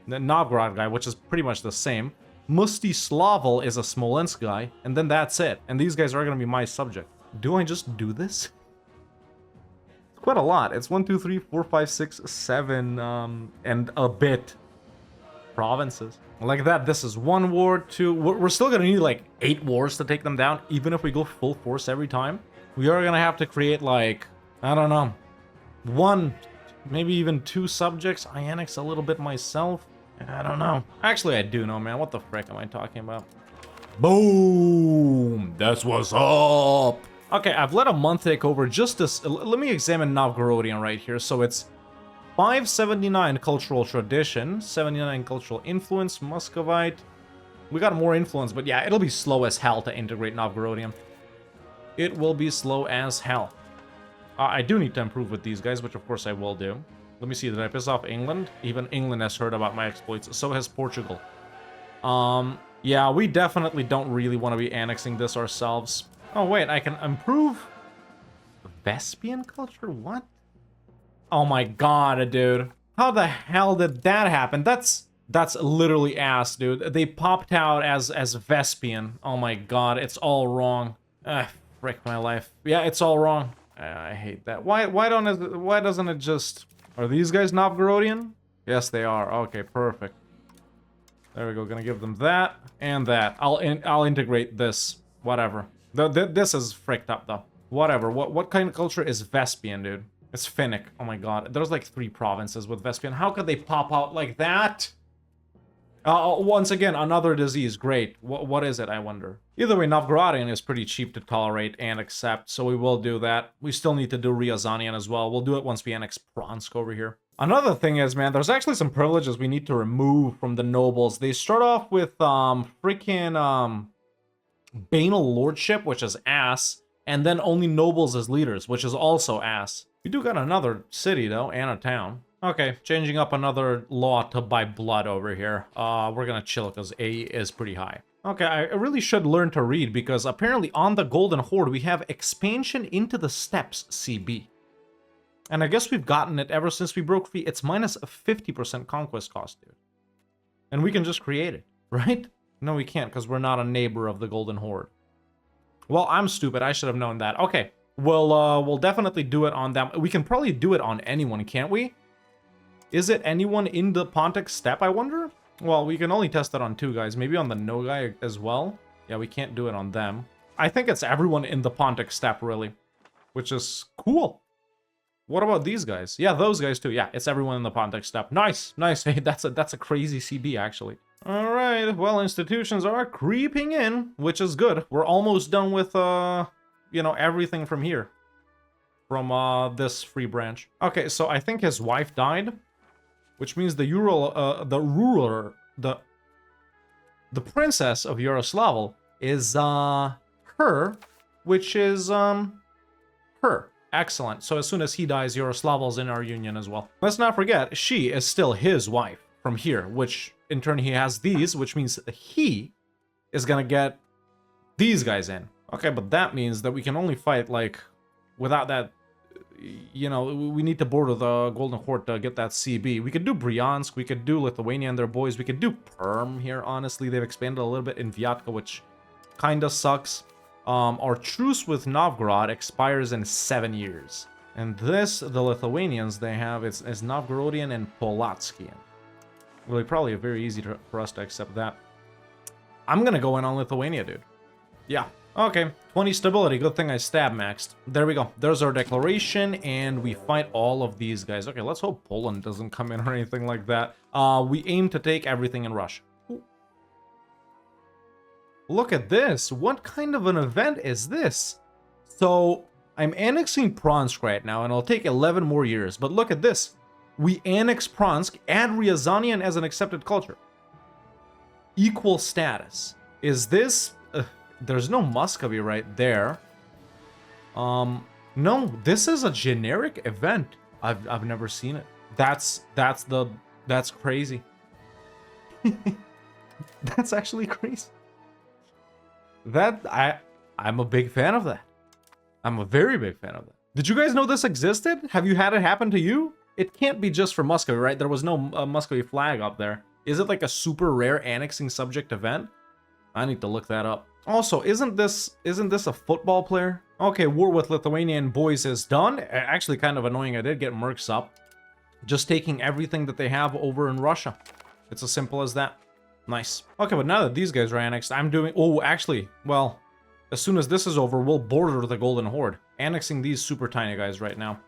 Speaker 1: Novgorod guy, which is pretty much the same. Mstislav is a Smolensk guy, and then that's it. And these guys are going to be my subject. Do I just do this? It's quite a lot. It's 1, 2, 3, 4, 5, 6, 7, and a bit provinces. Like that, this is 1 war, 2... We're still going to need, like, 8 wars to take them down, even if we go full force every time. We are going to have to create, like, I don't know, 1, maybe even 2 subjects. I annex a little bit myself. I don't know. Actually, I do know, man. What the frick am I talking about? Boom! That's what's up! Okay, I've let a month take over just to... Let me examine Novgorodian right here. So it's 579 cultural tradition, 79 cultural influence, Muscovite. We got more influence, but yeah, it'll be slow as hell to integrate Novgorodian. It will be slow as hell. I do need to improve with these guys, which of course I will do. Let me see, did I piss off England? Even England has heard about my exploits, so has Portugal. Yeah, we definitely don't really want to be annexing this ourselves. Oh wait, I can improve Vespian culture? What? Oh my god, dude. How the hell did that happen? That's literally ass, dude. They popped out as Vespian. Oh my god, it's all wrong. Frick my life. Yeah, it's all wrong. I hate that. Why doesn't it just... Are these guys Novgorodian? Yes, they are. Okay, perfect. There we go. Gonna give them that and that. I'll integrate this. Whatever. This is fricked up though. Whatever. What kind of culture is Vespian, dude? It's Finnic. Oh my god. There's like 3 provinces with Vespian. How could they pop out like that? Once again, another disease. Great. What is it, I wonder? Either way, Novgorodian is pretty cheap to tolerate and accept, so we will do that. We still need to do Ryazanian as well. We'll do it once we annex Bronsk over here. Another thing is, man, there's actually some privileges we need to remove from the nobles. They start off with, freaking, banal lordship, which is ass, and then only nobles as leaders, which is also ass. We do got another city, though, and a town. Okay, changing up another law to buy blood over here. We're gonna chill because A is pretty high. Okay, I really should learn to read because apparently on the Golden Horde we have expansion into the steppes CB. And I guess we've gotten it ever since we broke free. It's minus a 50% conquest cost, dude. And we can just create it, right? No, we can't because we're not a neighbor of the Golden Horde. Well, I'm stupid. I should have known that. Okay, We'll definitely do it on them. We can probably do it on anyone, can't we? Is it anyone in the Pontic Steppe, I wonder? Well, we can only test it on 2 guys. Maybe on the no guy as well. Yeah, we can't do it on them. I think it's everyone in the Pontic Steppe, really. Which is cool. What about these guys? Yeah, those guys too. Yeah, it's everyone in the Pontic Steppe. Nice, nice. Hey, that's a crazy CB, actually. All right, well, institutions are creeping in, which is good. We're almost done with, you know, everything from here. From, this free branch. Okay, so I think his wife died. Which means the princess of Yaroslavl is, her, which is, her. Excellent. So as soon as he dies, Yaroslavl's in our union as well. Let's not forget, she is still his wife from here, which in turn he has these, which means he is gonna get these guys in. Okay, but that means that we can only fight, like, without that, you know, we need to border the Golden Horde to get that CB. We could do Bryansk, we could do Lithuania and their boys, we could do Perm here, honestly. They've expanded a little bit in Vyatka, which kinda sucks. Our truce with Novgorod expires in 7 years. And this, the Lithuanians they have, is Novgorodian and Polatskian. Really, probably very easy for us to accept that. I'm gonna go in on Lithuania, dude. Yeah. Okay, 20 stability. Good thing I stab maxed. There we go. There's our declaration, and we fight all of these guys. Okay, let's hope Poland doesn't come in or anything like that. We aim to take everything in Russia. Ooh. Look at this. What kind of an event is this? So, I'm annexing Pronsk right now, and it'll take 11 more years. But look at this. We annex Pronsk, add Ryazanian as an accepted culture. Equal status. Is this... there's no Muscovy right there. No, this is a generic event. I've never seen it. That's crazy. That's actually crazy. I'm a big fan of that. I'm a very big fan of that. Did you guys know this existed? Have you had it happen to you? It can't be just for Muscovy, right? There was no Muscovy flag up there. Is it like a super rare annexing subject event? I need to look that up. Also, isn't this a football player? Okay, war with Lithuanian boys is done. Actually, kind of annoying. I did get mercs up. Just taking everything that they have over in Russia. It's as simple as that. Nice. Okay, but now that these guys are annexed, I'm doing... Oh, actually, well, as soon as this is over, we'll border the Golden Horde. Annexing these super tiny guys right now.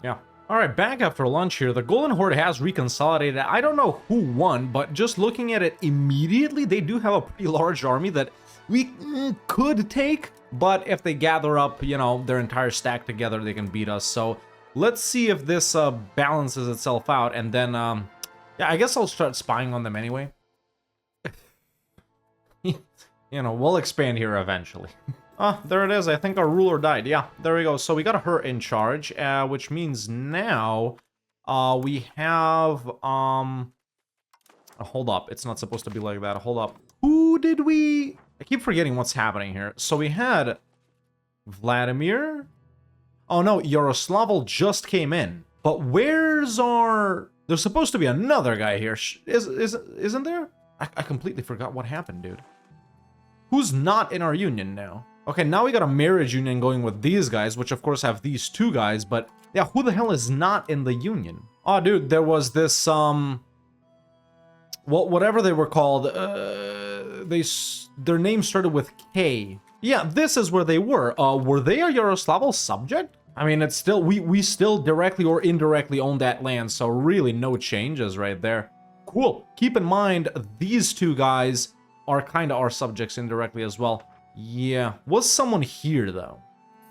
Speaker 1: Yeah. Alright, back after lunch here. The Golden Horde has reconsolidated. I don't know who won, but just looking at it immediately, they do have a pretty large army that we could take. But if they gather up, you know, their entire stack together, they can beat us. So let's see if this balances itself out. And then, yeah, I guess I'll start spying on them anyway. You know, we'll expand here eventually. Ah, there it is. I think our ruler died. Yeah, there we go. So we got her in charge, which means now we have... hold up. It's not supposed to be like that. Hold up. Who did we... I keep forgetting what's happening here. So we had Vladimir. Oh no, Yaroslavl just came in. But where's our... There's supposed to be another guy here. Isn't there? I completely forgot what happened, dude. Who's not in our union now? Okay, now we got a marriage union going with these guys, which of course have these two guys, but yeah, who the hell is not in the union? Oh, dude, there was this, well, whatever they were called, their name started with K. Yeah, this is where they were. Were they a Yaroslavl subject? I mean, it's still, we still directly or indirectly own that land, so really no changes right there. Cool. Keep in mind, these two guys are kind of our subjects indirectly as well. Yeah. Was someone here, though?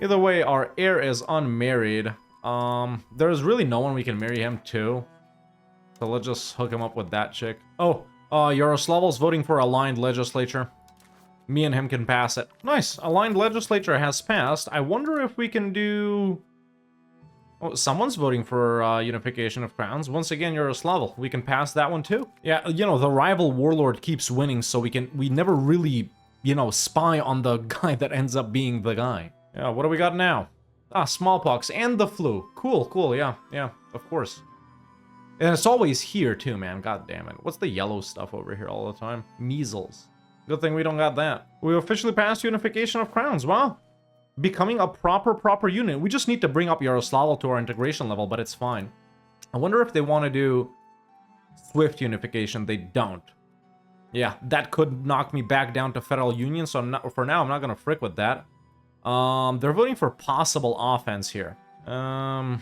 Speaker 1: Either way, our heir is unmarried. There's really no one we can marry him to. So let's just hook him up with that chick. Oh, Yaroslavl's voting for aligned legislature. Me and him can pass it. Nice. Aligned legislature has passed. I wonder if we can do... Oh, someone's voting for unification of crowns. Once again, Yaroslavl. We can pass that one too. Yeah, you know, the rival warlord keeps winning, so we never really, you know, spy on the guy that ends up being the guy. Yeah, what do we got now? Ah, smallpox and the flu. Cool, cool, yeah, of course. And it's always here too, man. God damn it. What's the yellow stuff over here all the time? Measles. Good thing we don't got that. We officially passed unification of crowns. Wow. becoming a proper unit. We just need to bring up Yaroslavl to our integration level, but it's fine. I wonder if they want to do Swift unification. They don't. Yeah, that could knock me back down to Federal Union, so for now, I'm not going to frick with that. They're voting for possible offense here. Yeah,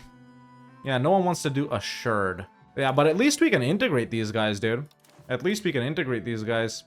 Speaker 1: no one wants to do assured. Yeah, but at least we can integrate these guys, dude. At least we can integrate these guys.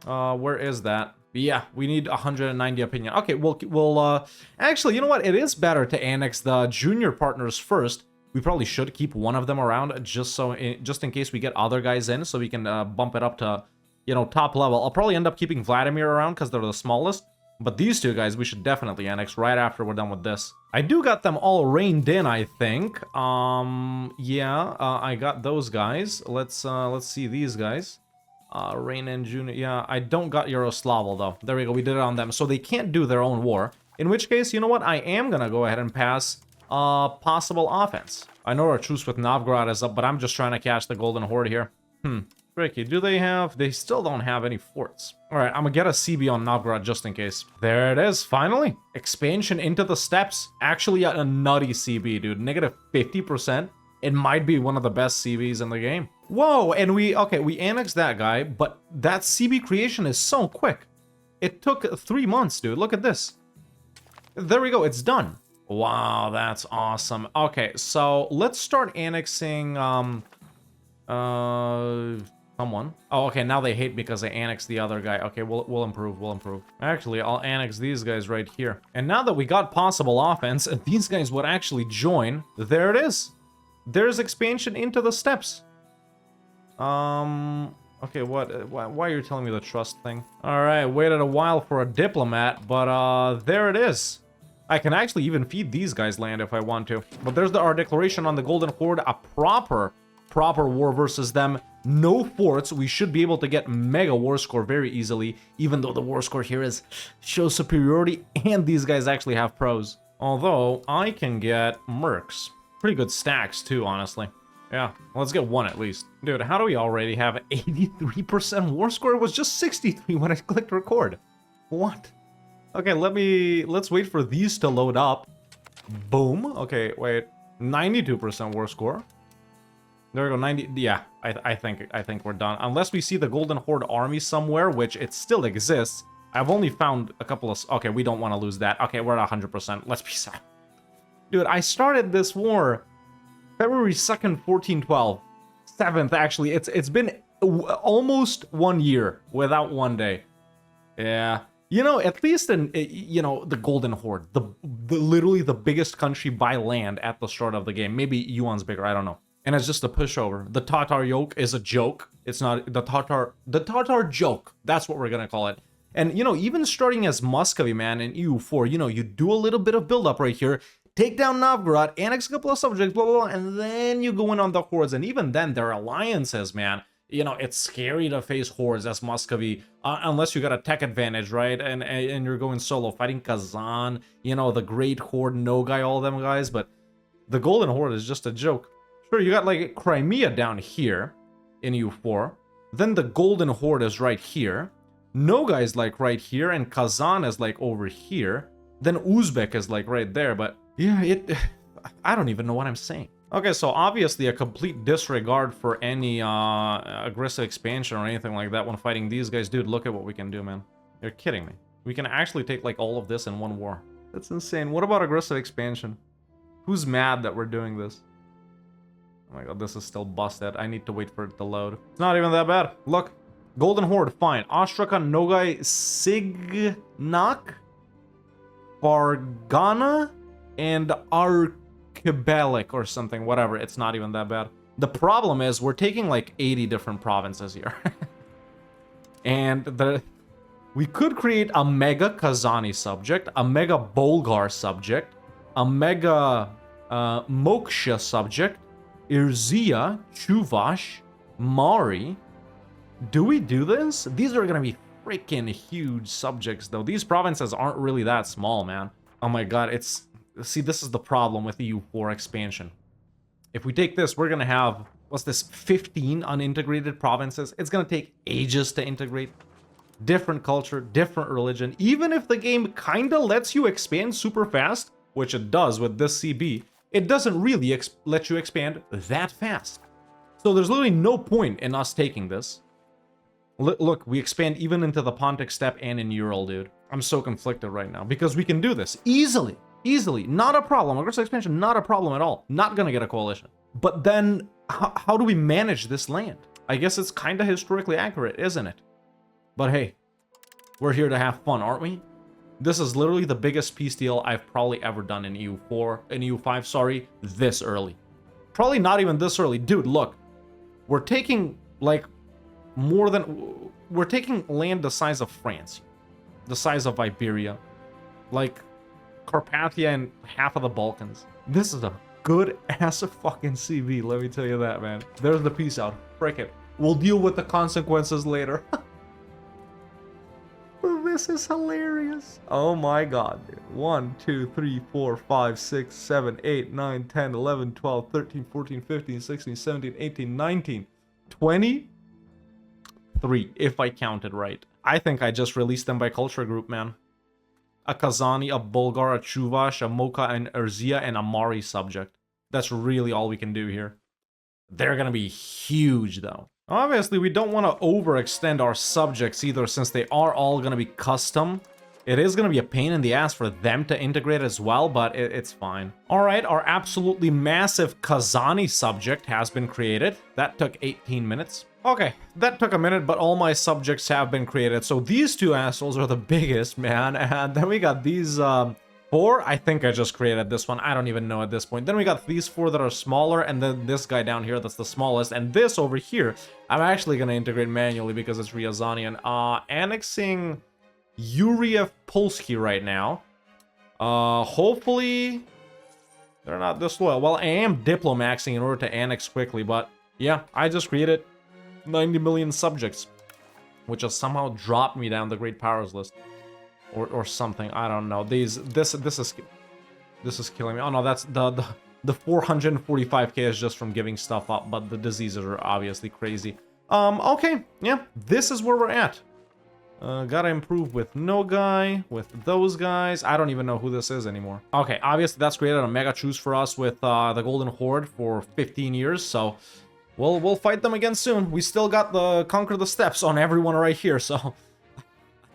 Speaker 1: Where is that? Yeah, we need 190 opinion. Okay, we'll actually, you know what? It is better to annex the junior partners first. We probably should keep one of them around just in case we get other guys in, so we can bump it up to, you know, top level. I'll probably end up keeping Vladimir around because they're the smallest. But these two guys we should definitely annex right after we're done with this. I do got them all reined in, I think. Yeah, I got those guys. Let's see these guys. Reign in Junior. Yeah, I don't got Yaroslavl though. There we go. We did it on them, so they can't do their own war. In which case, you know what? I am gonna go ahead and pass possible offense. I know our truce with Novgorod is up, but I'm just trying to catch the Golden Horde here. Tricky. Do they have... They still don't have any forts. Alright, I'm gonna get a CB on Novgorod just in case. There it is, finally. Expansion into the steppes. Actually a nutty CB, dude. Negative 50%. It might be one of the best CBs in the game. Whoa, and we annexed that guy, but that CB creation is so quick. It took 3 months, dude. Look at this. There we go, it's done. Wow, that's awesome. Okay, so let's start annexing, someone. Oh, okay, now they hate me because I annexed the other guy. Okay, we'll improve, we'll improve. Actually, I'll annex these guys right here. And now that we got possible offense, these guys would actually join. There it is. There's expansion into the steppes. Okay, why are you telling me the trust thing? Alright, waited a while for a diplomat, but there it is. I can actually even feed these guys land if I want to. But there's our declaration on the Golden Horde, a proper war versus them. No forts. We should be able to get mega war score very easily, even though the war score here shows superiority, and these guys actually have pros. Although, I can get mercs. Pretty good stacks too, honestly. Yeah, let's get one at least. Dude, how do we already have 83% war score? It was just 63 when I clicked record. What? Okay, let's wait for these to load up. Boom. Okay, wait. 92% war score. There we go, 90. Yeah, I think we're done. Unless we see the Golden Horde army somewhere, which it still exists. I've only found a couple of... Okay, we don't want to lose that. Okay, we're at 100%. Let's peace out. Dude, I started this war February 2nd, 1412. 7th, actually. It's been almost 1 year without one day. Yeah. You know, at least in, you know, the Golden Horde. The literally the biggest country by land at the start of the game. Maybe Yuan's bigger, I don't know. And it's just a pushover. The Tatar yoke is a joke. It's not the Tatar joke. That's what we're gonna call it. And, you know, even starting as Muscovy, man, in EU4, you know, you do a little bit of build-up right here, take down Novgorod, annex a couple of subjects, blah, blah, blah, and then you go in on the hordes. And even then, their alliances, man, you know, it's scary to face hordes as Muscovy, unless you got a tech advantage, right? And you're going solo, fighting Kazan, you know, the Great Horde, Nogai, all them guys. But the Golden Horde is just a joke. Sure, you got, like, Crimea down here in EU4. Then the Golden Horde is right here. Nogai is, like, right here, and Kazan is, like, over here. Then Uzbek is, like, right there, but... yeah, I don't even know what I'm saying. Okay, so obviously a complete disregard for any aggressive expansion or anything like that when fighting these guys. Dude, look at what we can do, man. You're kidding me. We can actually take, like, all of this in one war. That's insane. What about aggressive expansion? Who's mad that we're doing this? Oh my god, this is still busted. I need to wait for it to load. It's not even that bad. Look. Golden Horde, fine. Astrakhan, Nogai, Signak, Fargana, and Arkebalik or something. Whatever, it's not even that bad. The problem is we're taking like 80 different provinces here. And we could create a mega Kazani subject, a mega Bulgar subject, a mega Moksha subject, Irzia, Chuvash, Mari. Do we do this? These are gonna be freaking huge subjects, though. These provinces aren't really that small, man. Oh my god, it's... See, this is the problem with EU4 expansion. If we take this, we're gonna have... What's this? 15 unintegrated provinces. It's gonna take ages to integrate. different culture, different religion. Even if the game kinda lets you expand super fast, which it does with this CB, it doesn't really let you expand that fast. So there's literally no point in us taking this. Look, we expand even into the Pontic Steppe and in Ural, dude. I'm so conflicted right now because we can do this easily. Easily. Not a problem. Aggressive expansion, not a problem at all. Not gonna get a coalition. But then, how do we manage this land? I guess it's kind of historically accurate, isn't it? But hey, we're here to have fun, aren't we? This is literally the biggest peace deal I've probably ever done in EU5, sorry, this early. Probably not even this early. Dude, look. We're taking, like, we're taking land the size of France. The size of Iberia. Like, Carpathia and half of the Balkans. This is a good-ass fucking CV, let me tell you that, man. There's the peace out. Frick it. We'll deal with the consequences later. This is hilarious. Oh my god, dude. 1, 2, 3, 4, 5, 6, 7, 8, 9, 10, 11, 12, 13, 14, 15, 16, 17, 18, 19, 20? 3, if I counted right. I think I just released them by culture group, man. A Kazani, a Bulgar, a Chuvash, a Mocha, an Erzia, and a Mari subject. That's really all we can do here. They're gonna be huge, though. Obviously, we don't want to overextend our subjects either, since they are all gonna be custom. It is gonna be a pain in the ass for them to integrate as well, but it's fine. Alright, our absolutely massive Kazani subject has been created. That took 18 minutes. Okay, that took a minute, but all my subjects have been created. So these two assholes are the biggest, man. And then we got these 4. I think I just created this one. I don't even know at this point. Then we got these 4 that are smaller, and then this guy down here that's the smallest. And this over here, I'm actually going to integrate manually because it's Ryazanian. Annexing Yuriev Polsky right now. Hopefully they're not disloyal. Well, I am diplomaxing in order to annex quickly, but yeah, I just created 90 million subjects, which has somehow dropped me down the Great Powers list, or something. I don't know. This is killing me. Oh no, that's the 445k is just from giving stuff up, but the diseases are obviously crazy. Okay, yeah, this is where we're at. Gotta improve with Nogai, with those guys. I don't even know who this is anymore. Okay, obviously that's created a mega truce for us with the Golden Horde for 15 years, so we'll fight them again soon. We still got the Conquer the Steppes on everyone right here, so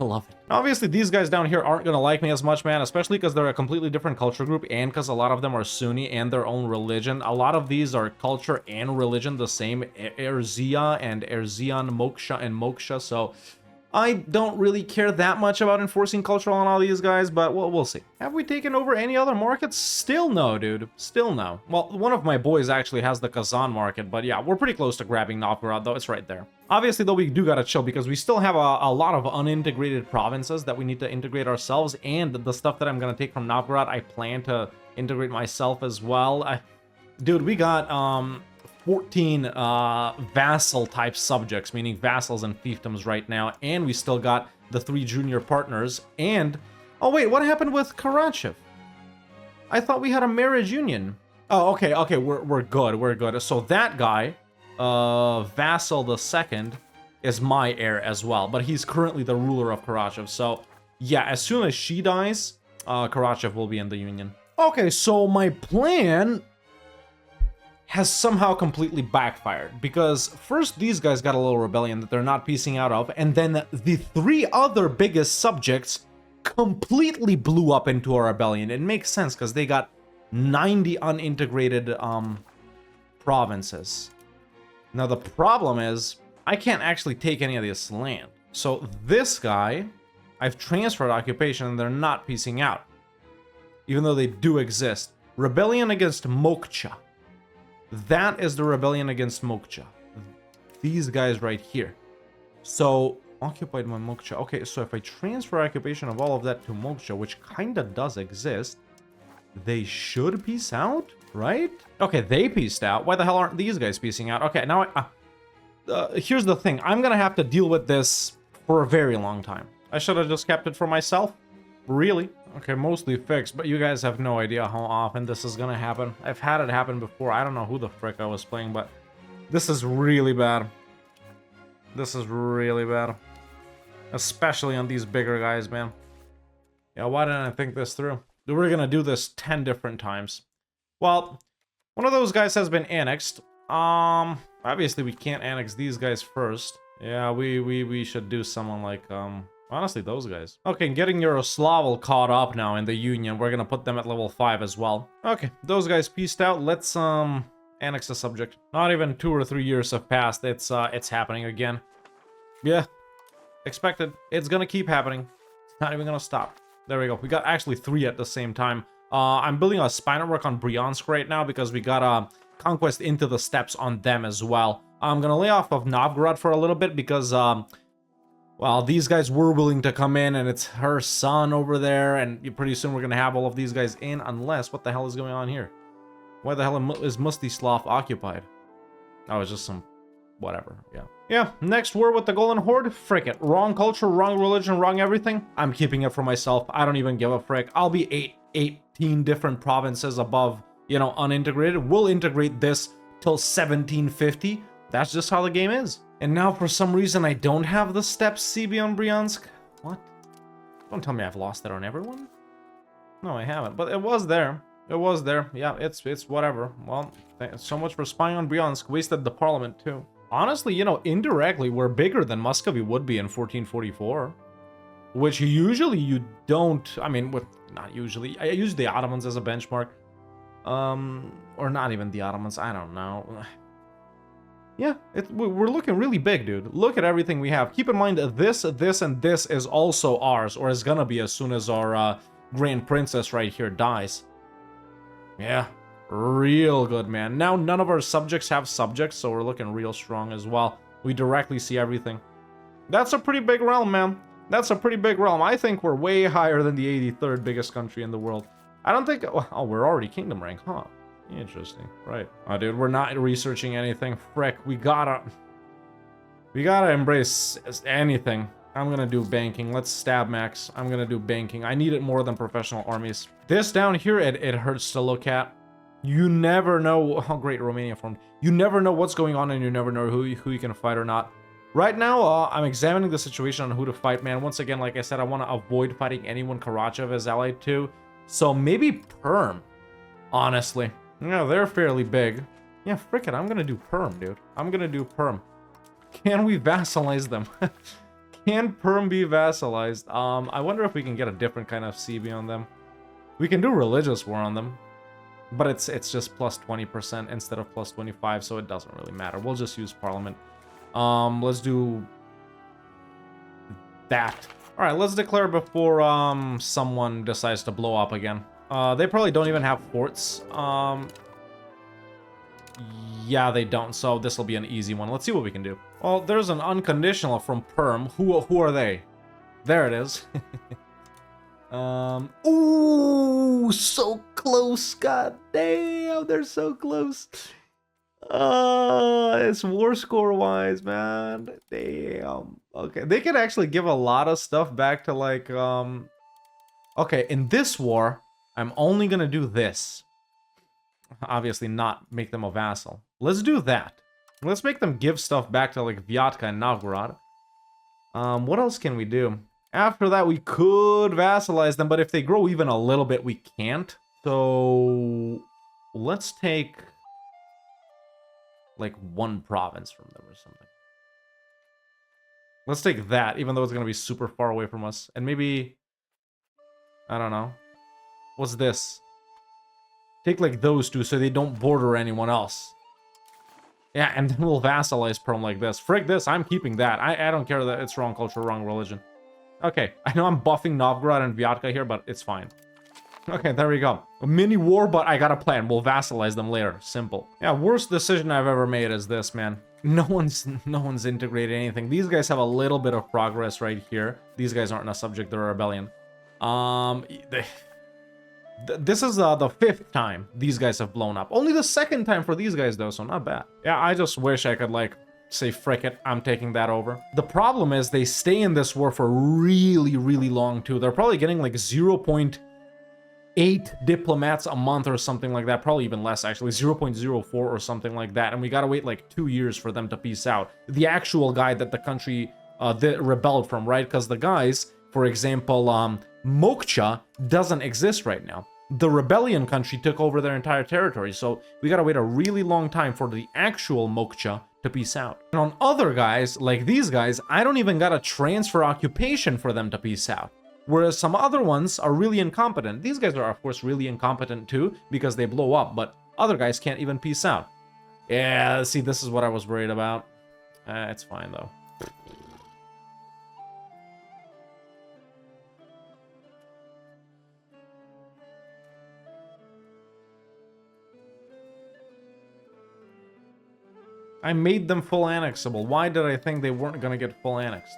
Speaker 1: I love it. Obviously, these guys down here aren't gonna like me as much, man, especially because they're a completely different culture group and because a lot of them are Sunni and their own religion. A lot of these are culture and religion the same, Erzia and Erzian, Moksha and Moksha, so I don't really care that much about enforcing culture on all these guys, but we'll see. Have we taken over any other markets? Still no, dude. Still no. Well, one of my boys actually has the Kazan market, but yeah, we're pretty close to grabbing Novgorod, though. It's right there. Obviously, though, we do gotta chill because we still have a lot of unintegrated provinces that we need to integrate ourselves, and the stuff that I'm gonna take from Novgorod, I plan to integrate myself as well. Dude, we got 14 vassal type subjects, meaning vassals and fiefdoms right now, and we still got the 3 junior partners. And oh wait, what happened with Karachev? I thought we had a marriage union. Oh, okay, we're good. So that guy, Vassal the Second, is my heir as well, but he's currently the ruler of Karachev. So yeah, as soon as she dies, Karachev will be in the union. Okay, so my plan has somehow completely backfired, because first these guys got a little rebellion that they're not piecing out of, and then the 3 other biggest subjects completely blew up into a rebellion. It makes sense because they got 90 unintegrated provinces. Now the problem is I can't actually take any of this land. So this guy, I've transferred occupation and they're not piecing out, even though they do exist. Rebellion against Mokcha. That is the rebellion against Mokcha. These guys right here. So, occupied my Mokcha. Okay, so if I transfer occupation of all of that to Mokcha, which kinda does exist, they should peace out, right? Okay, they peaced out. Why the hell aren't these guys piecing out? Okay, now here's the thing. I'm gonna have to deal with this for a very long time. I should have just kept it for myself. Really? Okay, mostly fixed, but you guys have no idea how often this is gonna happen. I've had it happen before. I don't know who the frick I was playing, but this is really bad. This is really bad. Especially on these bigger guys, man. Yeah, why didn't I think this through? We're gonna do this 10 different times. Well, one of those guys has been annexed. Obviously we can't annex these guys first. Yeah, we should do someone like, honestly, those guys. Okay, getting Yaroslavl caught up now in the Union. We're gonna put them at level 5 as well. Okay, those guys pieced out. Let's, annex a subject. Not even 2 or 3 years have passed. It's happening again. Yeah, expected. It's gonna keep happening. It's not even gonna stop. There we go. We got actually 3 at the same time. I'm building a spy network on Bryansk right now because we got a conquest into the steppes on them as well. I'm gonna lay off of Novgorod for a little bit because, well, these guys were willing to come in, and it's her son over there, and pretty soon we're gonna have all of these guys in, unless, what the hell is going on here? Why the hell is Mstislav occupied? Oh, it's just some whatever, yeah. Yeah, next war with the Golden Horde? Frick it. Wrong culture, wrong religion, wrong everything? I'm keeping it for myself. I don't even give a frick. I'll be 18 different provinces above, you know, unintegrated. We'll integrate this till 1750. That's just how the game is. And now for some reason I don't have the steppes CB on Bryansk. What? Don't tell me I've lost it on everyone. No, I haven't, but it was there. It was there. Yeah, it's whatever. Well, so much for spying on Bryansk. Wasted the parliament too. Honestly, you know, indirectly, we're bigger than Muscovy would be in 1444. Which usually you don't, I mean, not usually. I use the Ottomans as a benchmark. Or not even the Ottomans, I don't know. Yeah, we're looking really big, dude. Look at everything we have. Keep in mind that this, and this is also ours, or is gonna be as soon as our Grand Princess right here dies. Yeah, real good, man. Now none of our subjects have subjects, so we're looking real strong as well. We directly see everything. That's a pretty big realm, man. That's a pretty big realm. I think we're way higher than the 83rd biggest country in the world. I don't think... Oh, we're already kingdom rank, huh? Interesting. Right. Oh, dude, we're not researching anything. Frick, we gotta embrace anything. I'm gonna do banking. Let's stab max. I'm gonna do banking. I need it more than professional armies. This down here, it hurts to look at. You never know how great Romania formed. You never know what's going on, and you never know who you can fight or not. Right now, I'm examining the situation on who to fight, man. Once again, like I said, I want to avoid fighting anyone Karachev is allied to. So maybe Perm, honestly. Yeah, they're fairly big. Yeah, frick it, I'm gonna do Perm, dude. I'm gonna do Perm. Can we vassalize them? Can Perm be vassalized? I wonder if we can get a different kind of CB on them. We can do religious war on them, but it's just plus 20% instead of plus 25, so it doesn't really matter. We'll just use parliament. Let's do that. All right, let's declare before someone decides to blow up again. They probably don't even have forts. Yeah, they don't, so this will be an easy one. Let's see what we can do. Well, there's an unconditional from Perm. Who are they? There it is. Ooh, so close. God damn, they're so close. It's war score wise, man. Damn. Okay, they could actually give a lot of stuff back to like, okay, in this war, I'm only gonna do this. Obviously not make them a vassal. Let's do that. Let's make them give stuff back to like Vyatka and Novgorod. What else can we do? After that, we could vassalize them, but if they grow even a little bit, we can't. So let's take like one province from them or something. Let's take that, even though it's gonna be super far away from us. And maybe, I don't know. What's this? Take like those two so they don't border anyone else. Yeah, and then we'll vassalize Perm like this. Frick this, I'm keeping that. I don't care that it's wrong culture, wrong religion. Okay, I know I'm buffing Novgorod and Vyatka here, but it's fine. Okay, there we go. A mini war, but I got a plan. We'll vassalize them later. Simple. Yeah, worst decision I've ever made is this, man. No one's integrated anything. These guys have a little bit of progress right here. These guys aren't a subject, they're a rebellion. This is the 5th time these guys have blown up. Only the 2nd time for these guys, though, so not bad. Yeah, I just wish I could, like, say, frick it, I'm taking that over. The problem is they stay in this war for really, really long, too. They're probably getting, like, 0.8 diplomats a month or something like that. Probably even less, actually. 0.04 or something like that. And we gotta wait, like, 2 years for them to peace out. The actual guy that the country rebelled from, right? Because the guys, for example, Mokcha doesn't exist right now. The rebellion country took over their entire territory, so we gotta wait a really long time for the actual Mokcha to peace out. And on other guys, like these guys, I don't even gotta transfer occupation for them to peace out. Whereas some other ones are really incompetent. These guys are, of course, really incompetent too, because they blow up, but other guys can't even peace out. Yeah, see, this is what I was worried about. It's fine, though. I made them full annexable. Why did I think they weren't gonna get full annexed?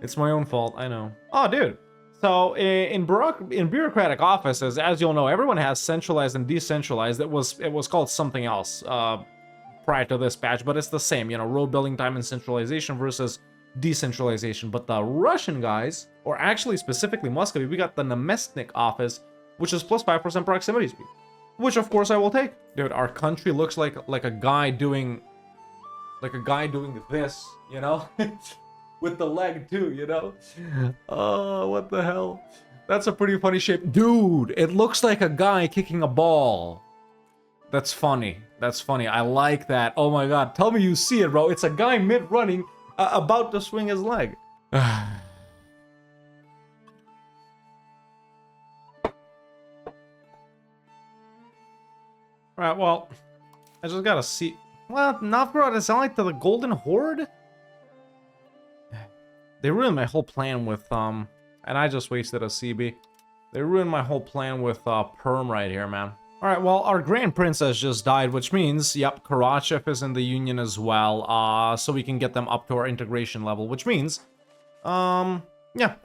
Speaker 1: It's my own fault, I know. Oh, dude. So, in bureaucratic offices, as you'll know, everyone has centralized and decentralized. It was called something else prior to this patch, but it's the same, you know, road building time and centralization versus decentralization. But the Russian guys, or actually specifically Muscovy, we got the Namestnik office, which is plus 5% proximity speed, which of course I will take. Dude, our country looks like a guy doing this, you know? With the leg too, you know? Oh, what the hell? That's a pretty funny shape. Dude, it looks like a guy kicking a ball. That's funny. That's funny. I like that. Oh my god. Tell me you see it, bro. It's a guy mid-running about to swing his leg. Alright, well, I just gotta see. Well, Novgorod is like the Golden Horde? They ruined my whole plan with, and I just wasted a CB. They ruined my whole plan with, Perm right here, man. Alright, well, our Grand Princess just died, which means, yep, Karachev is in the Union as well, so we can get them up to our integration level, which means, yeah,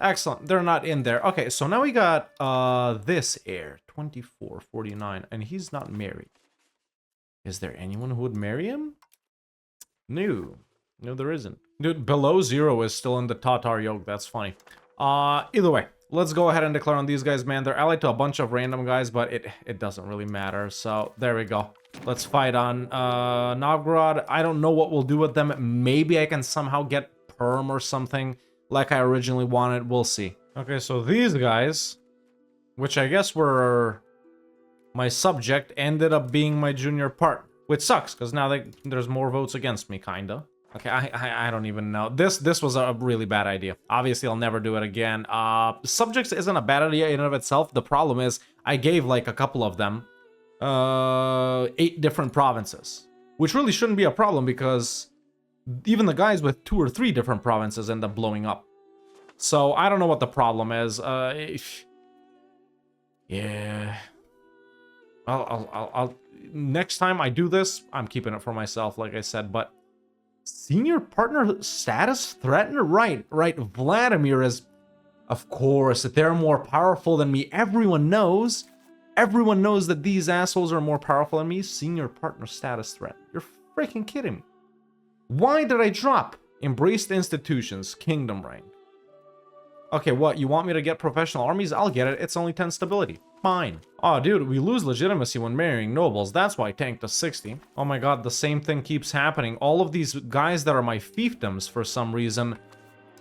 Speaker 1: excellent. They're not in there. Okay, so now we got, this heir, 2449, and he's not married. Is there anyone who would marry him? No. No, there isn't. Dude, below 0 is still in the Tatar yoke. That's funny. Either way, let's go ahead and declare on these guys, man. They're allied to a bunch of random guys, but it doesn't really matter. So, there we go. Let's fight on Novgorod. I don't know what we'll do with them. Maybe I can somehow get Perm or something like I originally wanted. We'll see. Okay, so these guys, which I guess were my subject, ended up being my junior partner. Which sucks, because now there's more votes against me, kinda. Okay, I don't even know. This was a really bad idea. Obviously, I'll never do it again. Subjects isn't a bad idea in and of itself. The problem is, I gave, like, a couple of them 8 different provinces. Which really shouldn't be a problem, because even the guys with 2 or 3 different provinces end up blowing up. So, I don't know what the problem is. Yeah. I'll next time I do this, I'm keeping it for myself, like I said, but senior partner status threatened? Right. Vladimir is, of course, that they're more powerful than me. Everyone knows that these assholes are more powerful than me. Senior partner status threat. You're freaking kidding me. Why did I drop embraced institutions, kingdom rank? Okay, what? You want me to get professional armies? I'll get it. It's only 10 stability. Fine. Oh, dude, we lose legitimacy when marrying nobles. That's why I tanked to 60. Oh my god, the same thing keeps happening. All of these guys that are my fiefdoms, for some reason,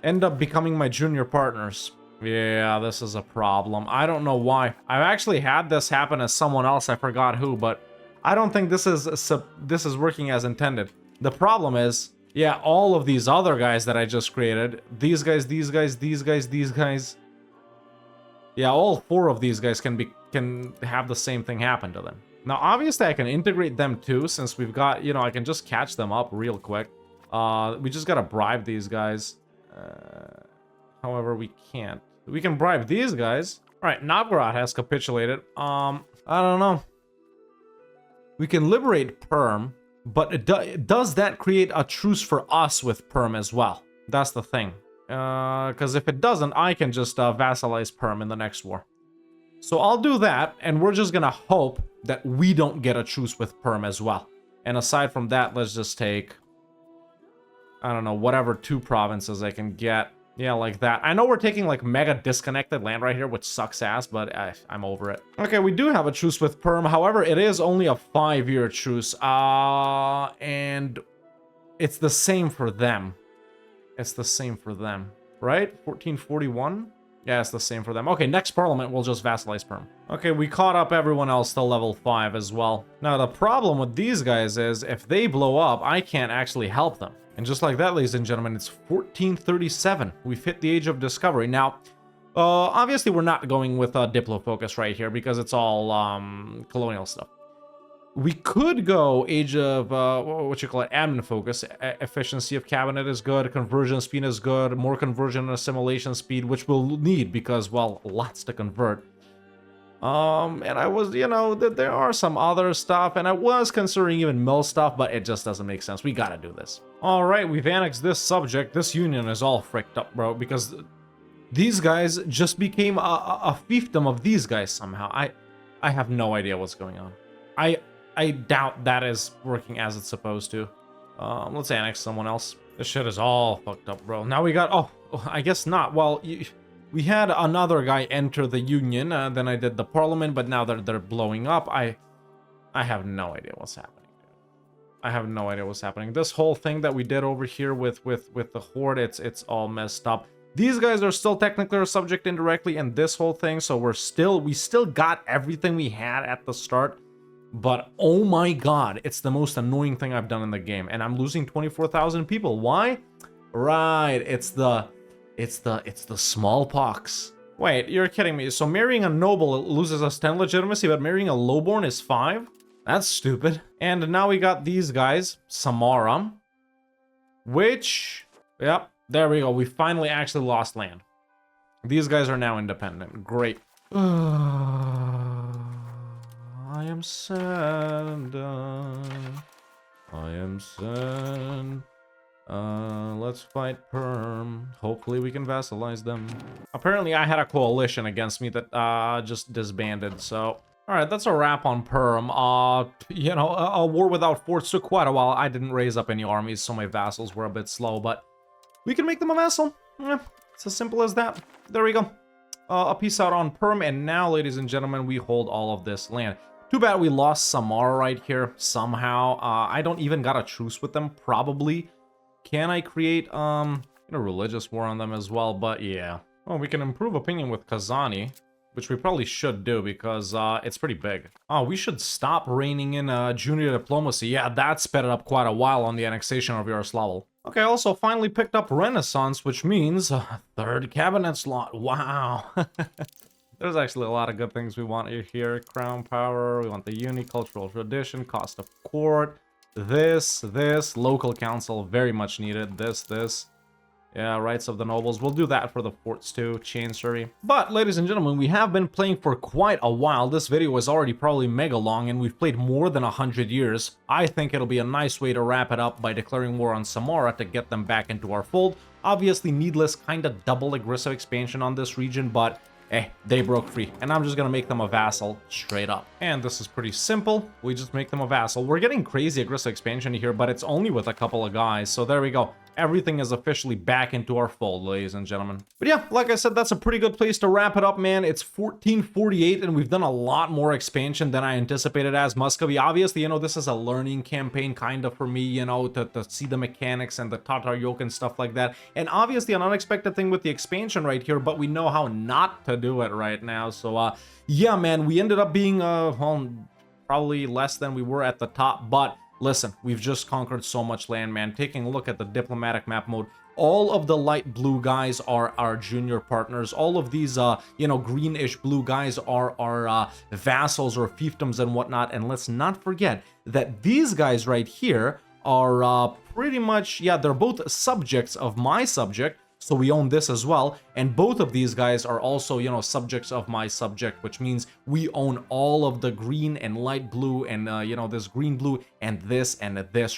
Speaker 1: end up becoming my junior partners. Yeah, this is a problem. I don't know why. I've actually had this happen as someone else. I forgot who, but I don't think this is working as intended. The problem is, yeah, all of these other guys that I just created, these guys, yeah, all 4 of these guys can have the same thing happen to them. Now, obviously, I can integrate them too, since we've got, you know, I can just catch them up real quick. We just gotta bribe these guys. However, we can't. We can bribe these guys. All right, Novgorod has capitulated. I don't know. We can liberate Perm, but does that create a truce for us with Perm as well? That's the thing. Because if it doesn't, I can just vassalize Perm in the next war. So I'll do that, and we're just gonna hope that we don't get a truce with Perm as well. And aside from that, let's just take, I don't know, whatever 2 provinces I can get. Yeah, like that. I know we're taking like mega disconnected land right here, which sucks ass, but I'm over it. Okay, we do have a truce with Perm. However, it is only a 5-year truce. And it's the same for them. It's the same for them, right? 1441? Yeah, it's the same for them. Okay, next parliament, we'll just vassalize Perm. Okay, we caught up everyone else to level 5 as well. Now, the problem with these guys is if they blow up, I can't actually help them. And just like that, ladies and gentlemen, it's 1437. We've hit the age of discovery. Now, obviously, we're not going with Diplo focus right here because it's all colonial stuff. We could go age of, admin focus. Efficiency of cabinet is good. Conversion speed is good. More conversion and assimilation speed, which we'll need because, well, lots to convert. And I was, there are some other stuff, and I was considering even mill stuff, but it just doesn't make sense. We gotta do this. All right, we've annexed this subject. This union is all fricked up, bro, because these guys just became a fiefdom of these guys somehow. I have no idea what's going on. I doubt that is working as it's supposed to. Let's annex someone else. This shit is all fucked up, bro. Now we got, oh, I guess not. Well, we had another guy enter the union, then I did the parliament, but now they're blowing up. I have no idea what's happening. I have no idea what's happening. This whole thing that we did over here with the horde, it's all messed up. These guys are still technically our subject indirectly in this whole thing, so we still got everything we had at the start. But oh my god, it's the most annoying thing I've done in the game, and I'm losing 24,000 people. Why? Right, it's the smallpox. Wait, you're kidding me. So marrying a noble loses us 10 legitimacy, but marrying a lowborn is 5? That's stupid. And now we got these guys, Samara, which, yep, there we go. We finally actually lost land. These guys are now independent. Great. I am sad. I am sad. Let's fight Perm. Hopefully we can vassalize them. Apparently I had a coalition against me that just disbanded, so... Alright, that's a wrap on Perm. A war without forts took quite a while. I didn't raise up any armies, so my vassals were a bit slow, but... we can make them a vassal. Yeah, it's as simple as that. There we go. A peace out on Perm, and now, ladies and gentlemen, we hold all of this land. Too bad we lost Samara right here, somehow. I don't even got a truce with them, probably. Can I create, a religious war on them as well? But yeah. Oh, we can improve opinion with Kazani, which we probably should do because, it's pretty big. Oh, we should stop reining in, junior diplomacy. Yeah, that sped it up quite a while on the annexation of Yaroslavl. Okay, also finally picked up Renaissance, which means a 3rd cabinet slot. Wow. There's actually a lot of good things we want here. Crown power, we want the unicultural tradition, cost of court, this, local council, very much needed, this. Yeah, rights of the nobles. We'll do that for the forts too, chancery. But, ladies and gentlemen, we have been playing for quite a while. This video is already probably mega long, and we've played more than 100 years. I think it'll be a nice way to wrap it up by declaring war on Samara to get them back into our fold. Obviously, needless, kind of double aggressive expansion on this region, but... they broke free, and I'm just gonna make them a vassal straight up. And this is pretty simple. We just make them a vassal. We're getting crazy aggressive expansion here, but it's only with a couple of guys, so there we go. Everything is officially back into our fold, ladies and gentlemen. But yeah, like I said, that's a pretty good place to wrap it up, man. It's 1448, and we've done a lot more expansion than I anticipated as Muscovy. Obviously, this is a learning campaign kind of for me, to see the mechanics and the Tatar yoke and stuff like that. And obviously, an unexpected thing with the expansion right here, but we know how not to do it right now. So, yeah, man, we ended up being, probably less than we were at the top, but... listen, we've just conquered so much land, man. Taking a look at the diplomatic map mode, all of the light blue guys are our junior partners. All of these, greenish blue guys are our vassals or fiefdoms and whatnot. And let's not forget that these guys right here are pretty much, yeah, they're both subjects of my subject. So we own this as well, and both of these guys are also, subjects of my subject, which means we own all of the green and light blue and, this green blue and this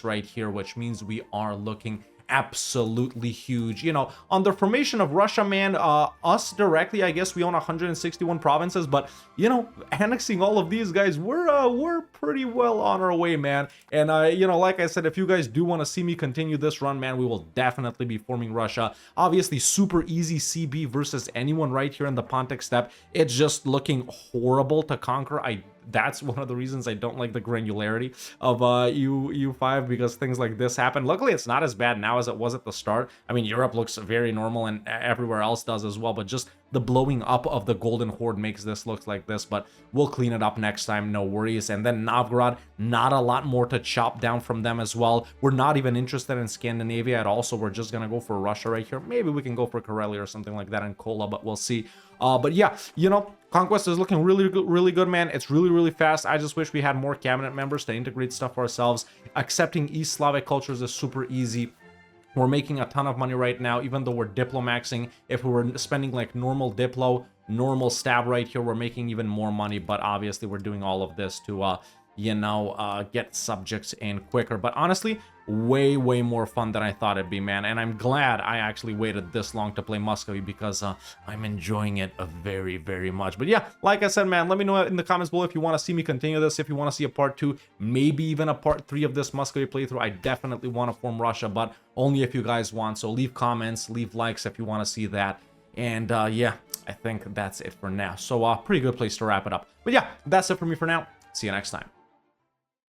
Speaker 1: right here, which means we are looking absolutely huge. You know, on the formation of Russia, man, us directly, I guess we own 161 provinces, but you know, annexing all of these guys, we're pretty well on our way, man. And you know, like I said, if you guys do want to see me continue this run, man, we will definitely be forming Russia. Obviously, super easy CB versus anyone right here in the Pontic Steppe. It's just looking horrible to conquer. That's one of the reasons I don't like the granularity of EU5, because things like this happen. Luckily, it's not as bad now as it was at the start. I mean, Europe looks very normal and everywhere else does as well, but just the blowing up of the Golden Horde makes this look like this, but we'll clean it up next time, no worries. And then Novgorod, not a lot more to chop down from them as well. We're not even interested in Scandinavia at all, so we're just gonna go for Russia right here. Maybe we can go for Karelia or something like that in Kola, but we'll see. But yeah, you know, Conquest is looking really good, man. It's really fast. I just wish we had more cabinet members to integrate stuff ourselves. Accepting East Slavic cultures is super easy. We're making a ton of money right now, even though we're diplomaxing. If we were spending like normal diplo, normal stab right here, we're making even more money. But obviously, we're doing all of this to, you know, get subjects in quicker. But honestly, way more fun than I thought it'd be, man. And I'm glad I actually waited this long to play Muscovy, because I'm enjoying it very much. But yeah, like I said, man, let me know in the comments below if you want to see me continue this, if you want to see a part 2, maybe even a part 3 of this Muscovy playthrough. I definitely want to form Russia, but only if you guys want. So leave comments, leave likes if you want to see that. And yeah, I think that's it for now. So pretty good place to wrap it up. But yeah, that's it for me for now. See you next time.